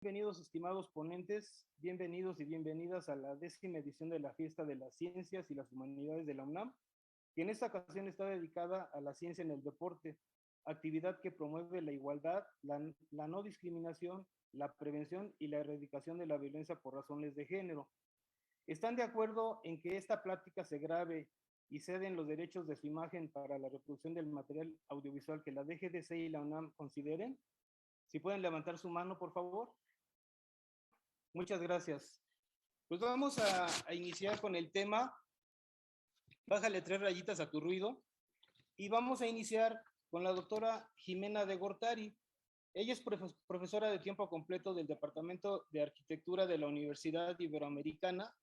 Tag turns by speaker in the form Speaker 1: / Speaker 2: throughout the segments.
Speaker 1: Bienvenidos, estimados ponentes, bienvenidos y bienvenidas a la 10ª edición de la Fiesta de las Ciencias y las Humanidades de la UNAM, que en esta ocasión está dedicada a la ciencia en el deporte, actividad que promueve la igualdad, la no discriminación, la prevención y la erradicación de la violencia por razones de género. ¿Están de acuerdo en que esta plática se grabe y ceden los derechos de su imagen para la reproducción del material audiovisual que la DGDC y la UNAM consideren? Si pueden levantar su mano, por favor. Muchas gracias. Pues vamos a iniciar con el tema. Bájale 3 rayitas a tu ruido. Y vamos a iniciar con la doctora Jimena de Gortari. Ella es profesora de tiempo completo del Departamento de Arquitectura de la Universidad Iberoamericana,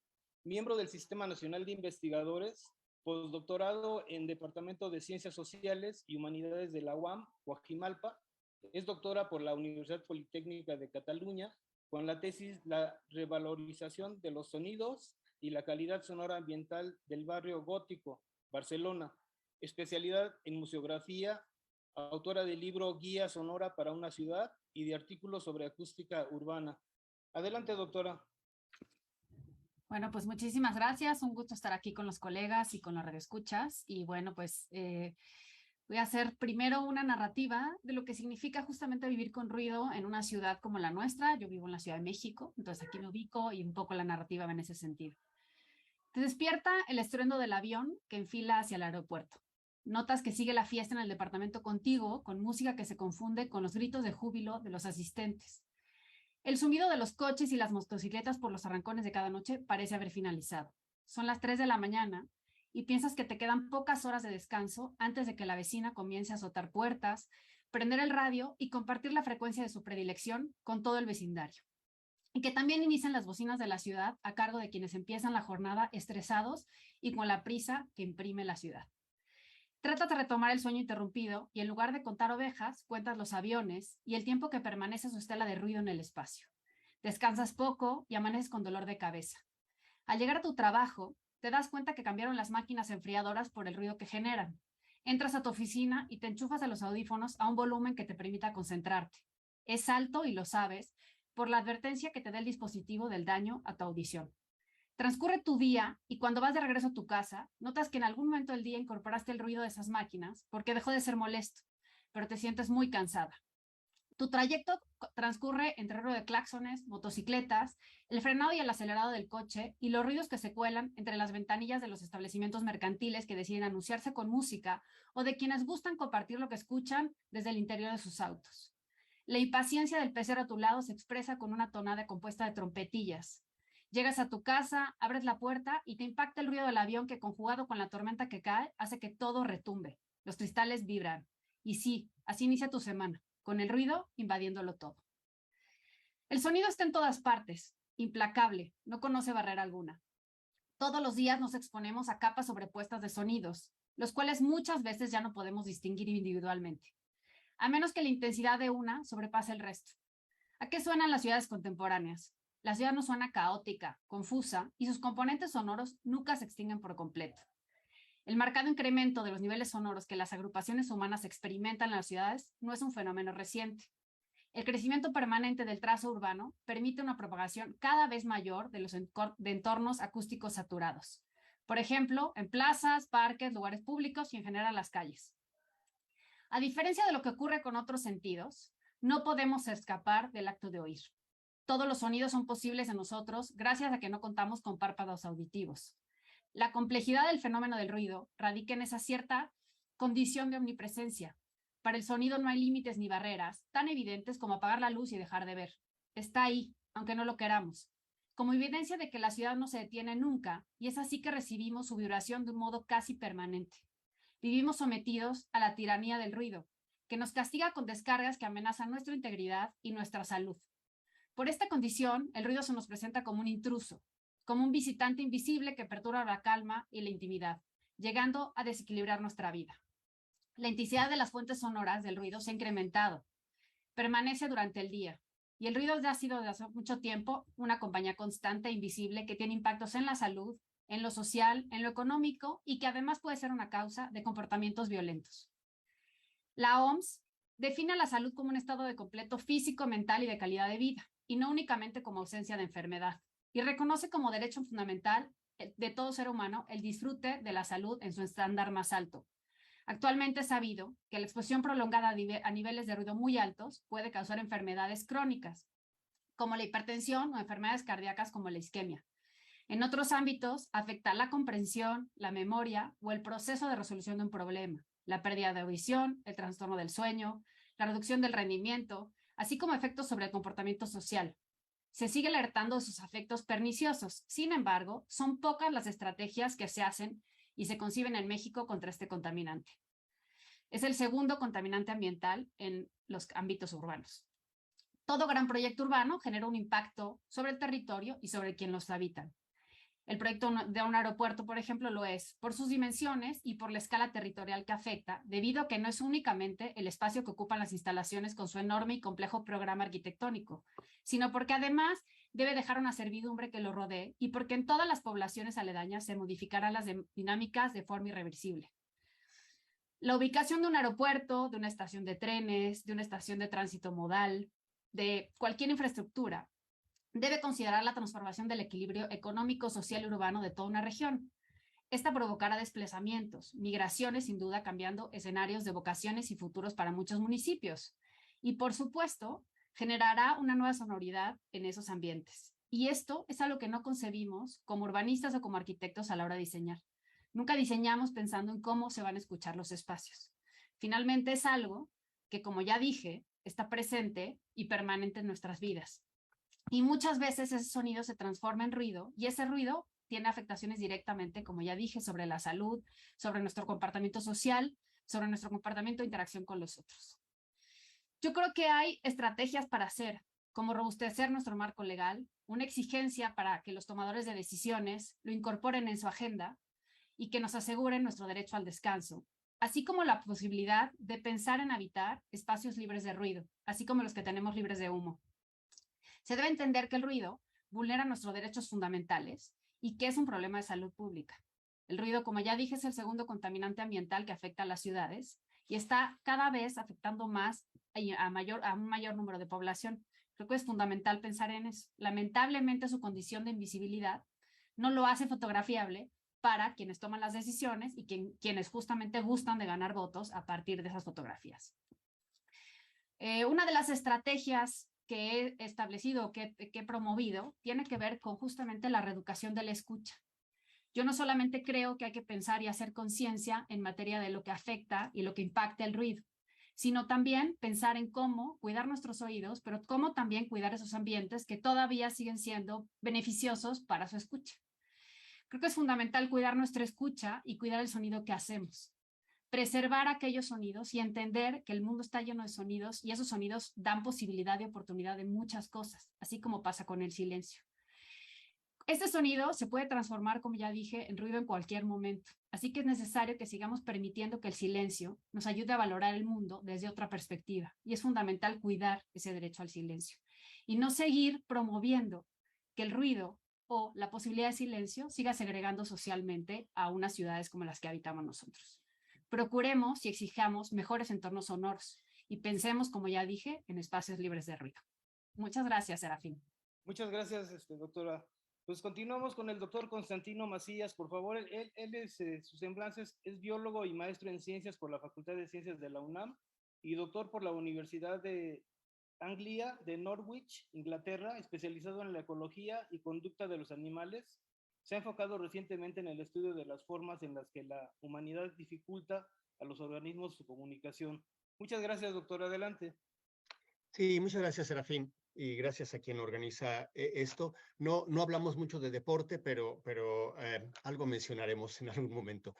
Speaker 1: miembro del Sistema Nacional de Investigadores, postdoctorado en Departamento de Ciencias Sociales y Humanidades de la UAM, Coajimalpa. Es doctora por la Universidad Politécnica de Cataluña, con la tesis La revalorización de los sonidos y la calidad sonora ambiental del barrio gótico, Barcelona, especialidad en museografía, autora del libro Guía Sonora para una ciudad y de artículos sobre acústica urbana. Adelante, doctora.
Speaker 2: Bueno, pues muchísimas gracias. Un gusto estar aquí con los colegas y con los radioescuchas. Y bueno, pues voy a hacer primero una narrativa de lo que significa justamente vivir con ruido en una ciudad como la nuestra. Yo vivo en la Ciudad de México, entonces aquí me ubico y un poco la narrativa va en ese sentido. Te despierta el estruendo del avión que enfila hacia el aeropuerto. Notas que sigue la fiesta en el departamento contigo, con música que se confunde con los gritos de júbilo de los asistentes. El zumbido de los coches y las motocicletas por los arrancones de cada noche parece haber finalizado. Son las 3 de la mañana y piensas que te quedan pocas horas de descanso antes de que la vecina comience a azotar puertas, prender el radio y compartir la frecuencia de su predilección con todo el vecindario. Y que también inician las bocinas de la ciudad a cargo de quienes empiezan la jornada estresados y con la prisa que imprime la ciudad. Tratas de retomar el sueño interrumpido y en lugar de contar ovejas, cuentas los aviones y el tiempo que permanece su estela de ruido en el espacio. Descansas poco y amaneces con dolor de cabeza. Al llegar a tu trabajo, te das cuenta que cambiaron las máquinas enfriadoras por el ruido que generan. Entras a tu oficina y te enchufas a los audífonos a un volumen que te permita concentrarte. Es alto y lo sabes por la advertencia que te da el dispositivo del daño a tu audición. Transcurre tu día y cuando vas de regreso a tu casa, notas que en algún momento del día incorporaste el ruido de esas máquinas porque dejó de ser molesto, pero te sientes muy cansada. Tu trayecto transcurre entre ruido de claxones, motocicletas, el frenado y el acelerado del coche y los ruidos que se cuelan entre las ventanillas de los establecimientos mercantiles que deciden anunciarse con música o de quienes gustan compartir lo que escuchan desde el interior de sus autos. La impaciencia del pecero a tu lado se expresa con una tonada compuesta de trompetillas. Llegas a tu casa, abres la puerta y te impacta el ruido del avión que, conjugado con la tormenta que cae, hace que todo retumbe. Los cristales vibran. Y sí, así inicia tu semana, con el ruido invadiéndolo todo. El sonido está en todas partes, implacable, no conoce barrera alguna. Todos los días nos exponemos a capas sobrepuestas de sonidos, los cuales muchas veces ya no podemos distinguir individualmente, a menos que la intensidad de una sobrepase el resto. ¿A qué suenan las ciudades contemporáneas? La ciudad no suena caótica, confusa, y sus componentes sonoros nunca se extinguen por completo. El marcado incremento de los niveles sonoros que las agrupaciones humanas experimentan en las ciudades no es un fenómeno reciente. El crecimiento permanente del trazo urbano permite una propagación cada vez mayor de los entornos acústicos saturados. Por ejemplo, en plazas, parques, lugares públicos y en general las calles. A diferencia de lo que ocurre con otros sentidos, no podemos escapar del acto de oír. Todos los sonidos son posibles en nosotros gracias a que no contamos con párpados auditivos. La complejidad del fenómeno del ruido radica en esa cierta condición de omnipresencia. Para el sonido no hay límites ni barreras tan evidentes como apagar la luz y dejar de ver. Está ahí, aunque no lo queramos, como evidencia de que la ciudad no se detiene nunca, y es así que recibimos su vibración de un modo casi permanente. Vivimos sometidos a la tiranía del ruido, que nos castiga con descargas que amenazan nuestra integridad y nuestra salud. Por esta condición, el ruido se nos presenta como un intruso, como un visitante invisible que perturba la calma y la intimidad, llegando a desequilibrar nuestra vida. La intensidad de las fuentes sonoras del ruido se ha incrementado, permanece durante el día, y el ruido ha sido desde hace mucho tiempo una compañía constante e invisible que tiene impactos en la salud, en lo social, en lo económico y que además puede ser una causa de comportamientos violentos. La OMS define la salud como un estado de completo físico, mental y de calidad de vida. y no únicamente como ausencia de enfermedad, y reconoce como derecho fundamental de todo ser humano el disfrute de la salud en su estándar más alto. Actualmente es sabido que la exposición prolongada a niveles de ruido muy altos puede causar enfermedades crónicas, como la hipertensión o enfermedades cardíacas como la isquemia. En otros ámbitos, afecta la comprensión, la memoria o el proceso de resolución de un problema, la pérdida de audición, el trastorno del sueño, la reducción del rendimiento, así como efectos sobre el comportamiento social. Se sigue alertando de sus efectos perniciosos. Sin embargo, son pocas las estrategias que se hacen y se conciben en México contra este contaminante. Es el segundo contaminante ambiental en los ámbitos urbanos. Todo gran proyecto urbano genera un impacto sobre el territorio y sobre quien los habitan. El proyecto de un aeropuerto, por ejemplo, lo es por sus dimensiones y por la escala territorial que afecta, debido a que no es únicamente el espacio que ocupan las instalaciones con su enorme y complejo programa arquitectónico, sino porque además debe dejar una servidumbre que lo rodee y porque en todas las poblaciones aledañas se modificarán las dinámicas de forma irreversible. La ubicación de un aeropuerto, de una estación de trenes, de una estación de tránsito modal, de cualquier infraestructura, debe considerar la transformación del equilibrio económico, social y urbano de toda una región. Esta provocará desplazamientos, migraciones, sin duda cambiando escenarios de vocaciones y futuros para muchos municipios. Y por supuesto, generará una nueva sonoridad en esos ambientes. Y esto es algo que no concebimos como urbanistas o como arquitectos a la hora de diseñar. Nunca diseñamos pensando en cómo se van a escuchar los espacios. Finalmente es algo que, como ya dije, está presente y permanente en nuestras vidas. Y muchas veces ese sonido se transforma en ruido y ese ruido tiene afectaciones directamente, como ya dije, sobre la salud, sobre nuestro comportamiento social, sobre nuestro comportamiento de interacción con los otros. Yo creo que hay estrategias para hacer, como robustecer nuestro marco legal, una exigencia para que los tomadores de decisiones lo incorporen en su agenda y que nos aseguren nuestro derecho al descanso, así como la posibilidad de pensar en habitar espacios libres de ruido, así como los que tenemos libres de humo. Se debe entender que el ruido vulnera nuestros derechos fundamentales y que es un problema de salud pública. El ruido, como ya dije, es el segundo contaminante ambiental que afecta a las ciudades y está cada vez afectando más a un mayor número de población. Creo que es fundamental pensar en eso. Lamentablemente, su condición de invisibilidad no lo hace fotografiable para quienes toman las decisiones y quienes justamente gustan de ganar votos a partir de esas fotografías. Una de las estrategias que he establecido, que he promovido, tiene que ver con justamente la reeducación de la escucha. Yo no solamente creo que hay que pensar y hacer conciencia en materia de lo que afecta y lo que impacta el ruido, sino también pensar en cómo cuidar nuestros oídos, pero cómo también cuidar esos ambientes que todavía siguen siendo beneficiosos para su escucha. Creo que es fundamental cuidar nuestra escucha y cuidar el sonido que hacemos. Preservar aquellos sonidos y entender que el mundo está lleno de sonidos y esos sonidos dan posibilidad y oportunidad de muchas cosas, así como pasa con el silencio. Este sonido se puede transformar, como ya dije, en ruido en cualquier momento, así que es necesario que sigamos permitiendo que el silencio nos ayude a valorar el mundo desde otra perspectiva y es fundamental cuidar ese derecho al silencio y no seguir promoviendo que el ruido o la posibilidad de silencio siga segregando socialmente a unas ciudades como las que habitamos nosotros. Procuremos y exijamos mejores entornos sonoros y pensemos, como ya dije, en espacios libres de ruido. Muchas gracias, Serafín.
Speaker 1: Muchas gracias, doctora. Pues continuamos con el doctor Constantino Macías, por favor. Él es, su semblanza es biólogo y maestro en ciencias por la Facultad de Ciencias de la UNAM y doctor por la Universidad de Anglia de Norwich, Inglaterra, especializado en la ecología y conducta de los animales. Se ha enfocado recientemente en el estudio de las formas en las que la humanidad dificulta a los organismos su comunicación. Muchas gracias, doctor. Adelante.
Speaker 3: Sí, muchas gracias, Serafín, y gracias a quien organiza esto. No hablamos mucho de deporte, pero algo mencionaremos en algún momento.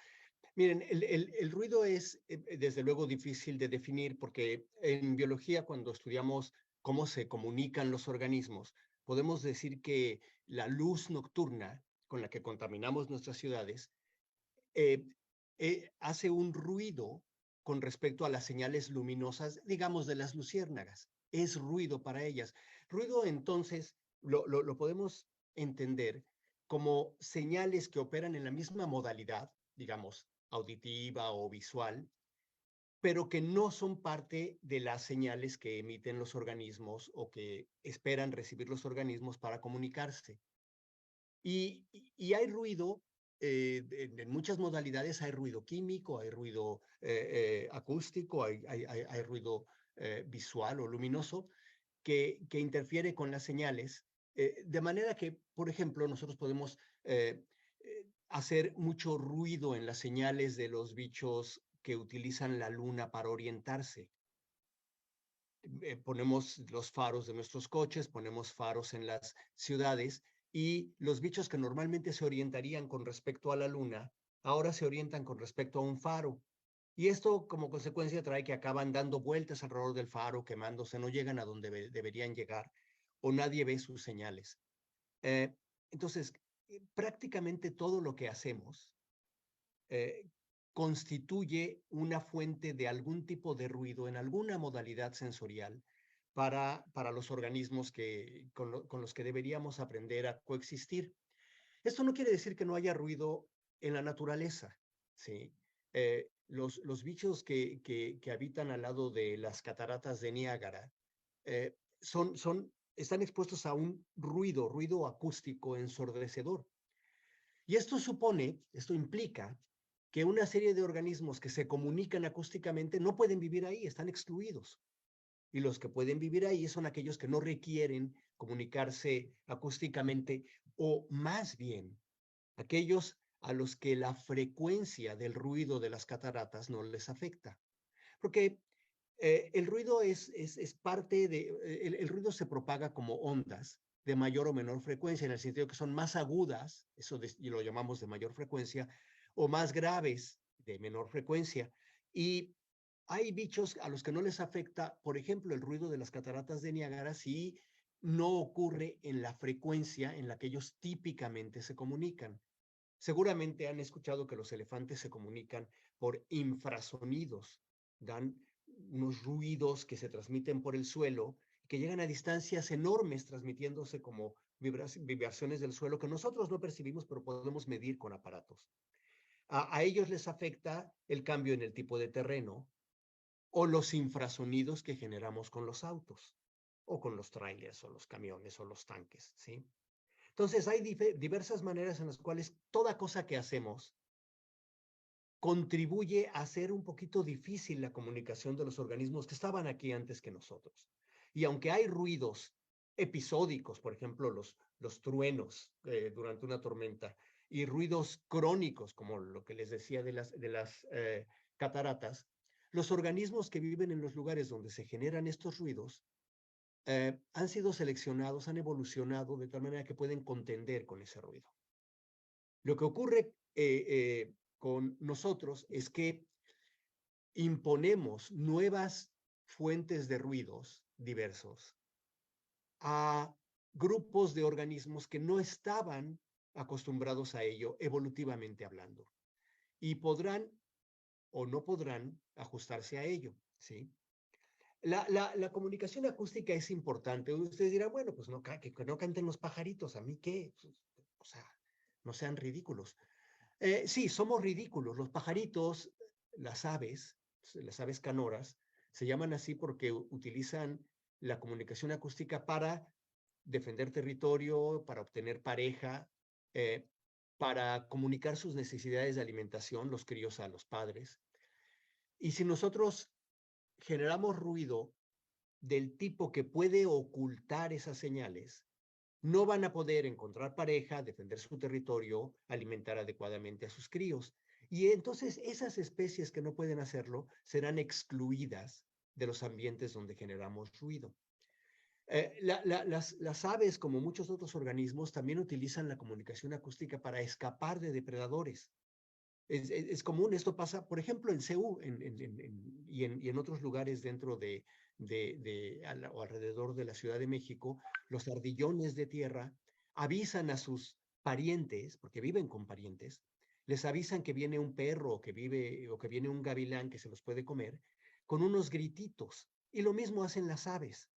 Speaker 3: Miren, el ruido es desde luego difícil de definir porque en biología, cuando estudiamos cómo se comunican los organismos, podemos decir que la luz nocturna con la que contaminamos nuestras ciudades hace un ruido con respecto a las señales luminosas, digamos, de las luciérnagas. Es ruido para ellas. Ruido, entonces, lo podemos entender como señales que operan en la misma modalidad, digamos, auditiva o visual, pero que no son parte de las señales que emiten los organismos o que esperan recibir los organismos para comunicarse. Y hay ruido, en muchas modalidades hay ruido químico, hay ruido acústico, hay ruido visual o luminoso que interfiere con las señales, de manera que, por ejemplo, nosotros podemos hacer mucho ruido en las señales de los bichos que utilizan la luna para orientarse. Ponemos los faros de nuestros coches, ponemos faros en las ciudades, y los bichos que normalmente se orientarían con respecto a la luna, ahora se orientan con respecto a un faro. Y esto como consecuencia trae que acaban dando vueltas alrededor del faro, quemándose, no llegan a donde deberían llegar, o nadie ve sus señales. Entonces, prácticamente todo lo que hacemos constituye una fuente de algún tipo de ruido en alguna modalidad sensorial para los organismos con los que deberíamos aprender a coexistir. Esto no quiere decir que no haya ruido en la naturaleza, ¿sí? Los bichos que habitan al lado de las cataratas de Niágara están expuestos a un ruido acústico ensordecedor. Y esto implica que una serie de organismos que se comunican acústicamente no pueden vivir ahí, están excluidos. Y los que pueden vivir ahí son aquellos que no requieren comunicarse acústicamente, o más bien, aquellos a los que la frecuencia del ruido de las cataratas no les afecta. Porque el ruido es parte de, el ruido se propaga como ondas de mayor o menor frecuencia, en el sentido que son más agudas, y lo llamamos de mayor frecuencia, o más graves de menor frecuencia. Y hay bichos a los que no les afecta, por ejemplo, el ruido de las cataratas de Niágara si no ocurre en la frecuencia en la que ellos típicamente se comunican. Seguramente han escuchado que los elefantes se comunican por infrasonidos, dan unos ruidos que se transmiten por el suelo, que llegan a distancias enormes, transmitiéndose como vibraciones del suelo que nosotros no percibimos, pero podemos medir con aparatos. A ellos les afecta el cambio en el tipo de terreno o los infrasonidos que generamos con los autos, o con los trailers, o los camiones, o los tanques, ¿sí? Entonces, hay diversas maneras en las cuales toda cosa que hacemos contribuye a hacer un poquito difícil la comunicación de los organismos que estaban aquí antes que nosotros. Y aunque hay ruidos episódicos, por ejemplo, los truenos durante una tormenta, y ruidos crónicos, como lo que les decía de las cataratas, los organismos que viven en los lugares donde se generan estos ruidos han sido seleccionados, han evolucionado de tal manera que pueden contender con ese ruido. Lo que ocurre con nosotros es que imponemos nuevas fuentes de ruidos diversos a grupos de organismos que no estaban acostumbrados a ello evolutivamente hablando, y podrán o no podrán ajustarse a ello, ¿sí? La comunicación acústica es importante. Ustedes dirán, bueno, pues que no canten los pajaritos, ¿a mí qué? O sea, no sean ridículos. Sí, somos ridículos. Los pajaritos, las aves canoras, se llaman así porque utilizan la comunicación acústica para defender territorio, para obtener pareja, para comunicar sus necesidades de alimentación, los críos a los padres. Y si nosotros generamos ruido del tipo que puede ocultar esas señales, no van a poder encontrar pareja, defender su territorio, alimentar adecuadamente a sus críos. Y entonces esas especies que no pueden hacerlo serán excluidas de los ambientes donde generamos ruido. Las aves, como muchos otros organismos, también utilizan la comunicación acústica para escapar de depredadores. Es común, esto pasa, por ejemplo, en Ceú y en otros lugares dentro o alrededor de la Ciudad de México. Los ardillones de tierra avisan a sus parientes, porque viven con parientes, les avisan que viene un perro o que viene un gavilán que se los puede comer, con unos grititos. Y lo mismo hacen las aves.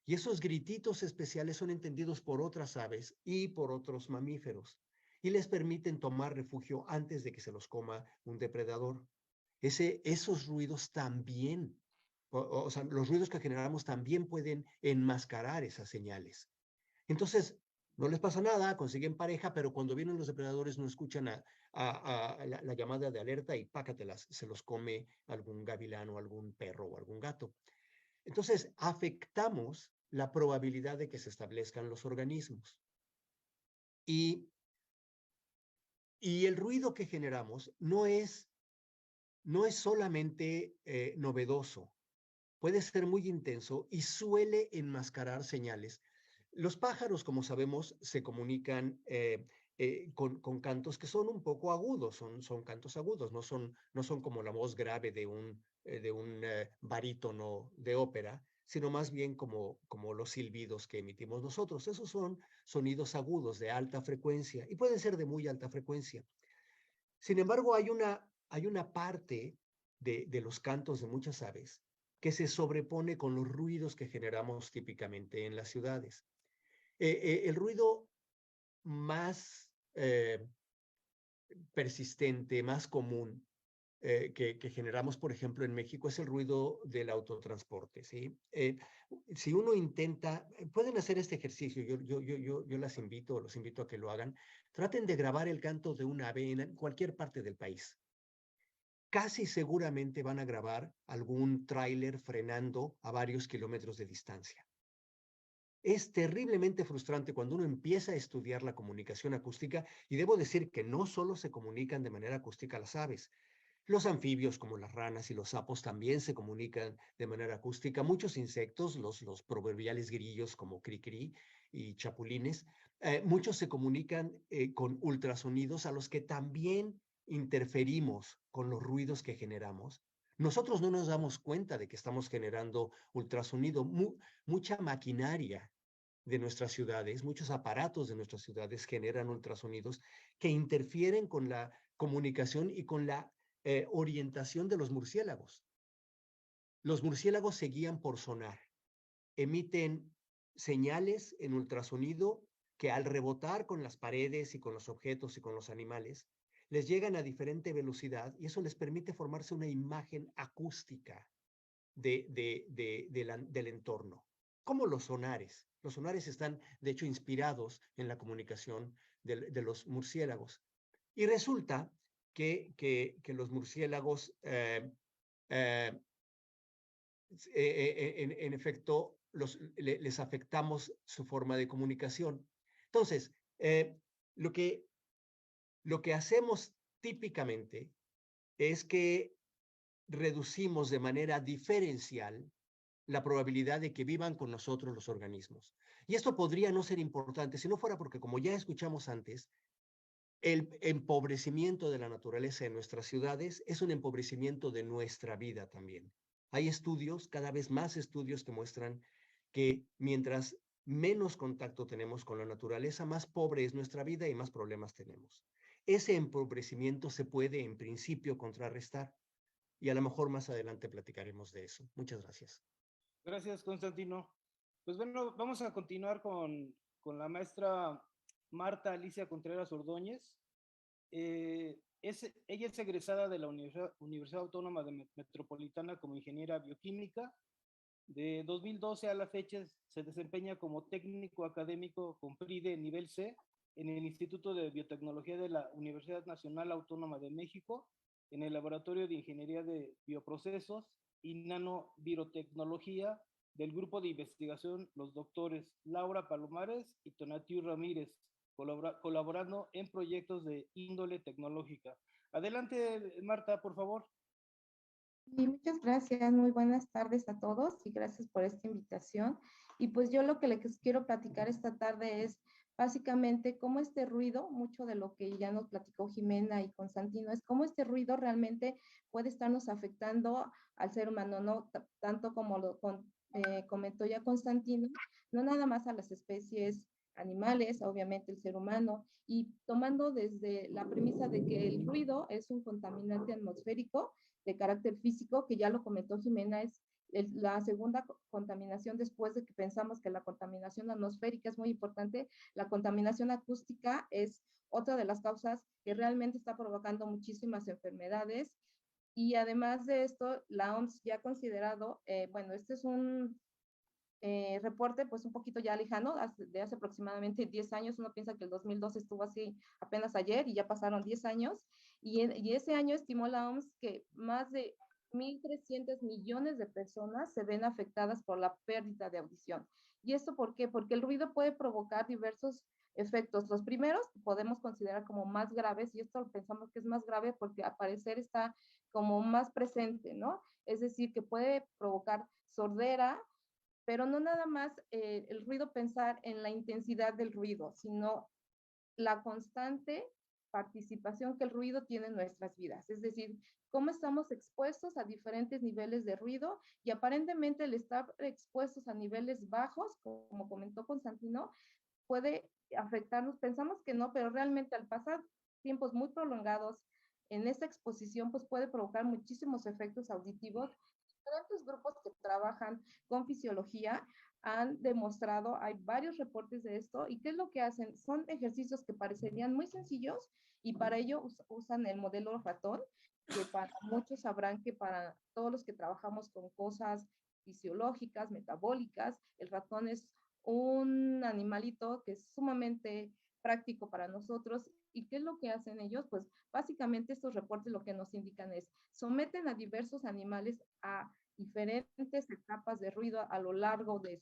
Speaker 3: Y esos grititos especiales son entendidos por otras aves y por otros mamíferos, y les permiten tomar refugio antes de que se los coma un depredador. esos ruidos también, o sea, los ruidos que generamos también pueden enmascarar esas señales. Entonces, no les pasa nada, consiguen pareja, pero cuando vienen los depredadores no escuchan a la llamada de alerta y pácatelas, se los come algún gavilán o algún perro o algún gato. Entonces, afectamos la probabilidad de que se establezcan los organismos. Y el ruido que generamos no es solamente novedoso, puede ser muy intenso y suele enmascarar señales. Los pájaros, como sabemos, se comunican con cantos que son un poco agudos, son cantos agudos, no son como la voz grave de un barítono de ópera, sino más bien como los silbidos que emitimos nosotros. Esos son sonidos agudos de alta frecuencia y pueden ser de muy alta frecuencia. Sin embargo, hay una parte de los cantos de muchas aves que se sobrepone con los ruidos que generamos típicamente en las ciudades. El ruido más persistente, más común que generamos, por ejemplo, en México es el ruido del autotransporte, ¿sí? Si uno intenta, pueden hacer este ejercicio, yo los invito a que lo hagan, traten de grabar el canto de un ave en cualquier parte del país. Casi seguramente van a grabar algún tráiler frenando a varios kilómetros de distancia. Es terriblemente frustrante cuando uno empieza a estudiar la comunicación acústica, y debo decir que no solo se comunican de manera acústica las aves. Los anfibios, como las ranas y los sapos, también se comunican de manera acústica. Muchos insectos, los proverbiales grillos como cri-cri y chapulines, muchos se comunican con ultrasonidos a los que también interferimos con los ruidos que generamos. Nosotros no nos damos cuenta de que estamos generando ultrasonido. Mucha maquinaria de nuestras ciudades, muchos aparatos de nuestras ciudades generan ultrasonidos que interfieren con la comunicación y con la orientación de los murciélagos. Los murciélagos se guían por sonar, emiten señales en ultrasonido que al rebotar con las paredes y con los objetos y con los animales, les llegan a diferente velocidad y eso les permite formarse una imagen acústica del entorno, como los sonares. Los sonares están, de hecho, inspirados en la comunicación de los murciélagos. Y resulta que los murciélagos, en efecto, les afectamos su forma de comunicación. Entonces, lo que hacemos típicamente es que reducimos de manera diferencial la probabilidad de que vivan con nosotros los organismos. Y esto podría no ser importante si no fuera porque, como ya escuchamos antes, el empobrecimiento de la naturaleza en nuestras ciudades es un empobrecimiento de nuestra vida también. Hay estudios, cada vez más estudios que muestran que mientras menos contacto tenemos con la naturaleza, más pobre es nuestra vida y más problemas tenemos. Ese empobrecimiento se puede, en principio, contrarrestar. Y a lo mejor más adelante platicaremos de eso. Muchas gracias.
Speaker 1: Gracias, Constantino. Pues bueno, vamos a continuar con la maestra Marta Alicia Contreras Ordóñez. Ella es egresada de la Universidad Autónoma Metropolitana como ingeniera bioquímica. De 2012 a la fecha se desempeña como técnico académico con PRIDE nivel C en el Instituto de Biotecnología de la Universidad Nacional Autónoma de México, en el Laboratorio de Ingeniería de Bioprocesos y Nanovirotecnología del Grupo de Investigación los doctores Laura Palomares y Tonatiu Ramírez, colaborando en proyectos de índole tecnológica. Adelante, Marta, por favor.
Speaker 4: Y muchas gracias, muy buenas tardes a todos y gracias por esta invitación. Y pues yo lo que les quiero platicar esta tarde es básicamente cómo este ruido, mucho de lo que ya nos platicó Jimena y Constantino, es cómo este ruido realmente puede estarnos afectando al ser humano, no tanto como lo comentó ya Constantino, no nada más a las especies animales, obviamente el ser humano, y tomando desde la premisa de que el ruido es un contaminante atmosférico de carácter físico, que ya lo comentó Jimena, es la segunda contaminación después de que pensamos que la contaminación atmosférica es muy importante. La contaminación acústica es otra de las causas que realmente está provocando muchísimas enfermedades Y además de esto, la OMS ya ha considerado, bueno, este es un reporte pues un poquito ya lejano, de hace aproximadamente 10 años, uno piensa que el 2012 estuvo así apenas ayer y ya pasaron 10 años, y ese año estimó la OMS que más de 1.300 millones de personas se ven afectadas por la pérdida de audición. ¿Y esto por qué? Porque el ruido puede provocar diversos efectos. Los primeros podemos considerar como más graves, y esto pensamos que es más grave porque al parecer está como más presente, ¿no? Es decir, que puede provocar sordera, pero no nada más el ruido, pensar en la intensidad del ruido, sino la constante participación que el ruido tiene en nuestras vidas. Es decir, cómo estamos expuestos a diferentes niveles de ruido, y aparentemente el estar expuestos a niveles bajos, como comentó Constantino, puede afectarnos. Pensamos que no, pero realmente al pasar tiempos muy prolongados en esta exposición, pues puede provocar muchísimos efectos auditivos. Diferentes grupos que trabajan con fisiología han demostrado, hay varios reportes de esto, y qué es lo que hacen, son ejercicios que parecerían muy sencillos, y para ello usan el modelo ratón, que para muchos sabrán que para todos los que trabajamos con cosas fisiológicas, metabólicas, el ratón es un animalito que es sumamente práctico para nosotros. ¿Y qué es lo que hacen ellos? Pues básicamente estos reportes lo que nos indican es, someten a diversos animales a diferentes etapas de ruido a lo largo de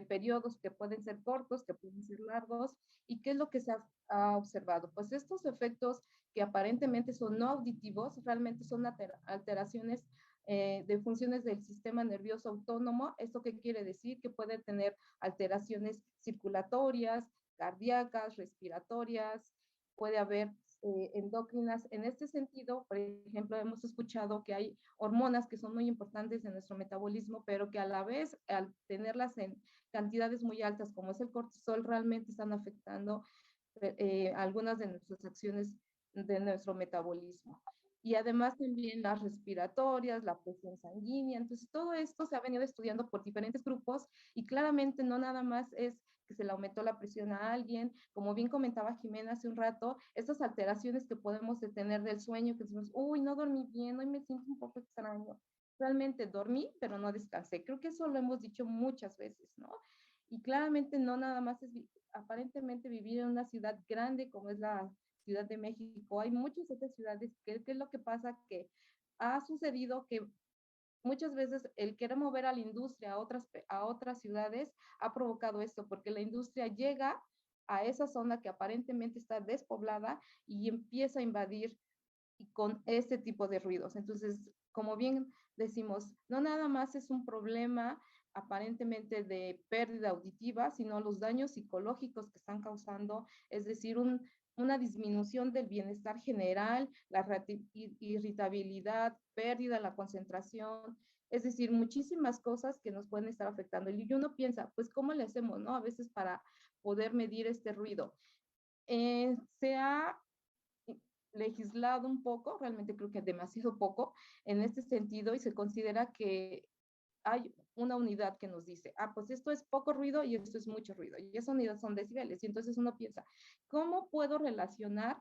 Speaker 4: periodos que pueden ser cortos, que pueden ser largos. ¿Y qué es lo que se ha observado? Pues estos efectos que aparentemente son no auditivos, realmente son alteraciones de funciones del sistema nervioso autónomo. ¿Esto qué quiere decir? Que puede tener alteraciones circulatorias, cardíacas, respiratorias, puede haber endocrinas. En este sentido, por ejemplo, hemos escuchado que hay hormonas que son muy importantes en nuestro metabolismo, pero que a la vez, al tenerlas en cantidades muy altas, como es el cortisol, realmente están afectando algunas de nuestras acciones de nuestro metabolismo. Y además también las respiratorias, la presión sanguínea. Entonces, todo esto se ha venido estudiando por diferentes grupos, y claramente no nada más es que se le aumentó la presión a alguien, como bien comentaba Jimena hace un rato, estas alteraciones que podemos tener del sueño, que decimos, uy, no dormí bien, hoy me siento un poco extraño. Realmente dormí, pero no descansé. Creo que eso lo hemos dicho muchas veces, ¿no? Y claramente no nada más es aparentemente vivir en una ciudad grande como es la Ciudad de México. Hay muchas otras ciudades. ¿Qué es lo que pasa? Que ha sucedido que muchas veces el querer mover a la industria a otras ciudades ha provocado esto, porque la industria llega a esa zona que aparentemente está despoblada y empieza a invadir con este tipo de ruidos. Entonces, como bien decimos, no nada más es un problema aparentemente de pérdida auditiva, sino los daños psicológicos que están causando, es decir, una disminución del bienestar general, la irritabilidad, pérdida de la concentración, es decir, muchísimas cosas que nos pueden estar afectando. Y uno piensa, pues, ¿cómo le hacemos, no? A veces para poder medir este ruido. Se ha legislado un poco, realmente creo que demasiado poco en este sentido, y se considera que hay una unidad que nos dice, pues esto es poco ruido y esto es mucho ruido, y esa unidad son decibeles. Y entonces uno piensa, ¿cómo puedo relacionar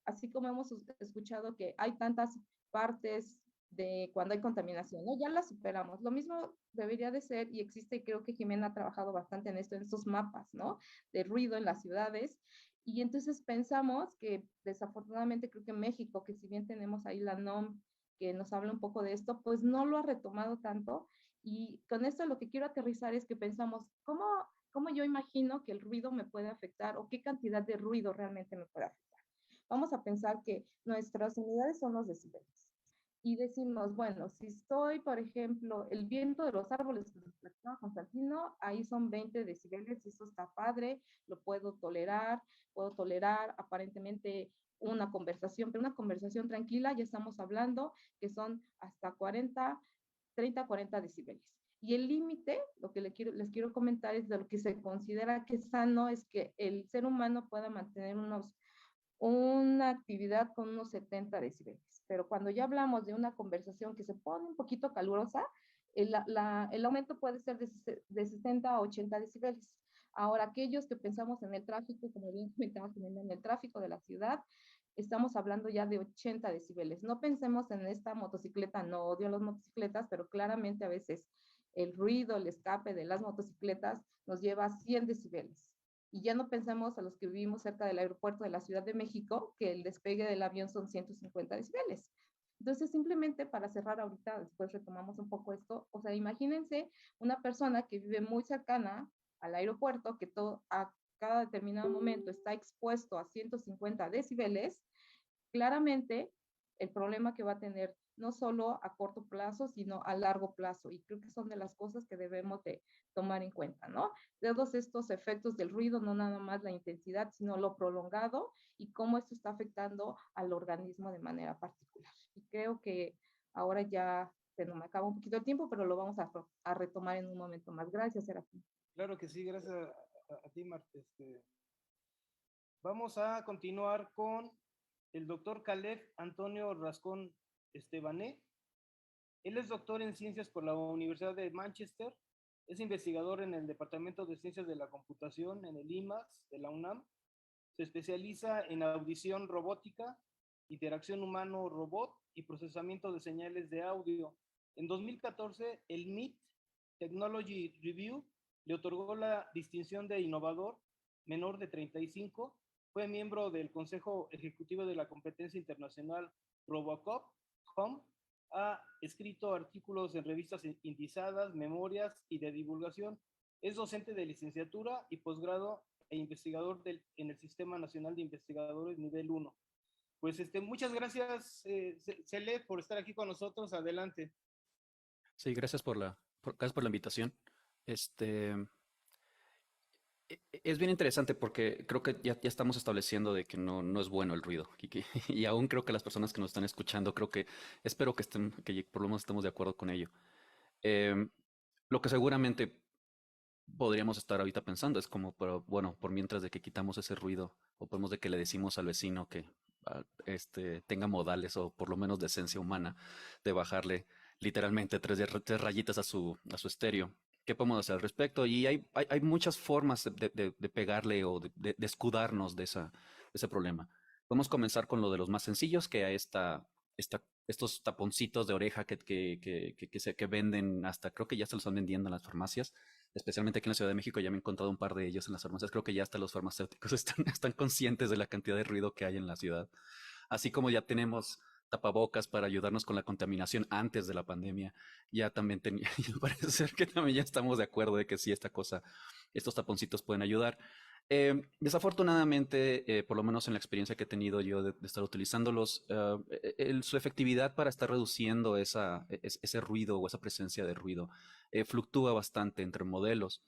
Speaker 4: así como hemos escuchado que hay tantas partes de cuando hay contaminación, ¿no? Ya la superamos. Lo mismo debería de ser, y existe, y creo que Jimena ha trabajado bastante en esto, en estos mapas, ¿no? De ruido en las ciudades. Y entonces pensamos que desafortunadamente creo que México, que si bien tenemos ahí la NOM que nos habla un poco de esto, pues no lo ha retomado tanto. Y con esto lo que quiero aterrizar es que pensamos, ¿cómo yo imagino que el ruido me puede afectar, o qué cantidad de ruido realmente me puede afectar? Vamos a pensar que nuestras unidades son los decibeles. Y decimos, bueno, si estoy, por ejemplo, el viento de los árboles que nos platicaba Constantino, ahí son 20 decibeles, y eso está padre, lo puedo tolerar aparentemente una conversación, pero una conversación tranquila, ya estamos hablando que son hasta 30, 40 decibeles. Y el límite, lo que les quiero comentar, es de lo que se considera que es sano, es que el ser humano pueda mantener una actividad con unos 70 decibeles. Pero cuando ya hablamos de una conversación que se pone un poquito calurosa, el aumento puede ser de 60 a 80 decibeles. Ahora, aquellos que pensamos en el tráfico, como bien comentaba, en el tráfico de la ciudad, estamos hablando ya de 80 decibeles. No pensemos en esta motocicleta, no odio las motocicletas, pero claramente a veces el ruido, el escape de las motocicletas nos lleva a 100 decibeles. Y ya no pensemos a los que vivimos cerca del aeropuerto de la Ciudad de México, que el despegue del avión son 150 decibeles. Entonces, simplemente para cerrar ahorita, después retomamos un poco esto, o sea, imagínense una persona que vive muy cercana al aeropuerto, que a cada determinado momento está expuesto a 150 decibeles, claramente el problema que va a tener no solo a corto plazo, sino a largo plazo. Y creo que son de las cosas que debemos de tomar en cuenta, ¿no? Todos estos efectos del ruido, no nada más la intensidad, sino lo prolongado y cómo esto está afectando al organismo de manera particular. Y creo que ahora ya se nos acaba un poquito el tiempo, pero lo vamos a retomar en un momento más. Gracias, Serafín.
Speaker 1: Claro que sí, gracias a ti, Marta. Vamos a continuar con el doctor Caleb Antonio Rascón Estebané. Él es doctor en ciencias por la Universidad de Manchester, es investigador en el Departamento de Ciencias de la Computación en el IMAX de la UNAM, se especializa en audición robótica, interacción humano-robot y procesamiento de señales de audio. En 2014, el MIT Technology Review le otorgó la distinción de innovador menor de 35, fue miembro del Consejo Ejecutivo de la Competencia Internacional RoboCop.com, ha escrito artículos en revistas indizadas, memorias y de divulgación, es docente de licenciatura y posgrado e investigador en el Sistema Nacional de Investigadores nivel 1. Pues muchas gracias, Cele, por estar aquí con nosotros. Adelante.
Speaker 5: Sí, gracias gracias por la invitación. Es bien interesante porque creo que ya estamos estableciendo de que no es bueno el ruido y aún creo que las personas que nos están escuchando, espero que por lo menos estemos de acuerdo con ello. Lo que seguramente podríamos estar ahorita pensando es como, pero bueno, por mientras de que quitamos ese ruido o podemos de que le decimos al vecino que tenga modales o por lo menos decencia humana de bajarle literalmente tres rayitas a su estéreo. ¿Qué podemos hacer al respecto? Y hay muchas formas de pegarle o de escudarnos de ese problema. Podemos comenzar con lo de los más sencillos, que hay estos taponcitos de oreja que venden hasta, creo que ya se los están vendiendo en las farmacias, especialmente aquí en la Ciudad de México. Ya me he encontrado un par de ellos en las farmacias. Creo que ya hasta los farmacéuticos están conscientes de la cantidad de ruido que hay en la ciudad. Así como ya tenemos tapabocas para ayudarnos con la contaminación antes de la pandemia, ya también parece ser que también ya estamos de acuerdo de que sí, estos taponcitos pueden ayudar. Desafortunadamente, por lo menos en la experiencia que he tenido yo de estar utilizándolos, su efectividad para estar reduciendo ese ruido o esa presencia de ruido fluctúa bastante entre modelos.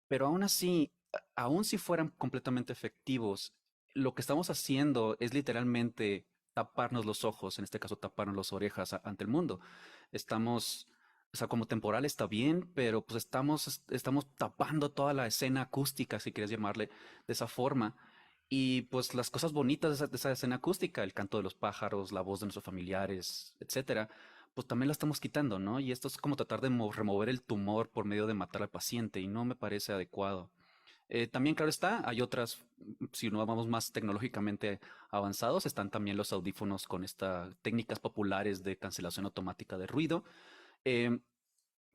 Speaker 5: Pero aún así, aún si fueran completamente efectivos, lo que estamos haciendo es literalmente taparnos los ojos, en este caso taparnos las orejas ante el mundo. O sea, como temporal está bien, pero pues estamos tapando toda la escena acústica, si quieres llamarle de esa forma. Y pues las cosas bonitas de esa escena acústica, el canto de los pájaros, la voz de nuestros familiares, etcétera, pues también la estamos quitando, ¿no? Y esto es como tratar de remover el tumor por medio de matar al paciente y no me parece adecuado. También, claro está, hay otras, si no vamos más tecnológicamente avanzados, están también los audífonos con estas técnicas populares de cancelación automática de ruido.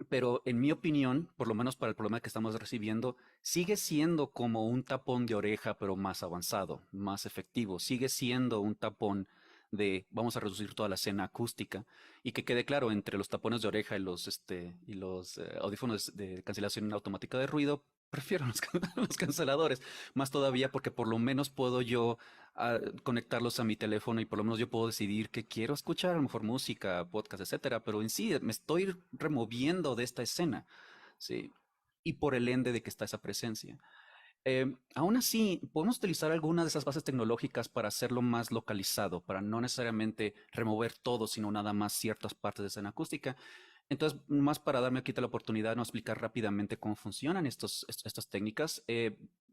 Speaker 5: Pero en mi opinión, por lo menos para el problema que estamos recibiendo, sigue siendo como un tapón de oreja, pero más avanzado, más efectivo. Sigue siendo un tapón de vamos a reducir toda la escena acústica y que quede claro entre los tapones de oreja y los audífonos de cancelación automática de ruido. Prefiero los canceladores, más todavía porque por lo menos puedo yo conectarlos a mi teléfono y por lo menos yo puedo decidir qué quiero escuchar, a lo mejor música, podcast, etcétera, pero en sí me estoy removiendo de esta escena, ¿sí? Y por el ende de que está esa presencia. Aún así, podemos utilizar algunas de esas bases tecnológicas para hacerlo más localizado, para no necesariamente remover todo, sino nada más ciertas partes de escena acústica. Entonces, más para darme aquí la oportunidad de no explicar rápidamente cómo funcionan estas técnicas.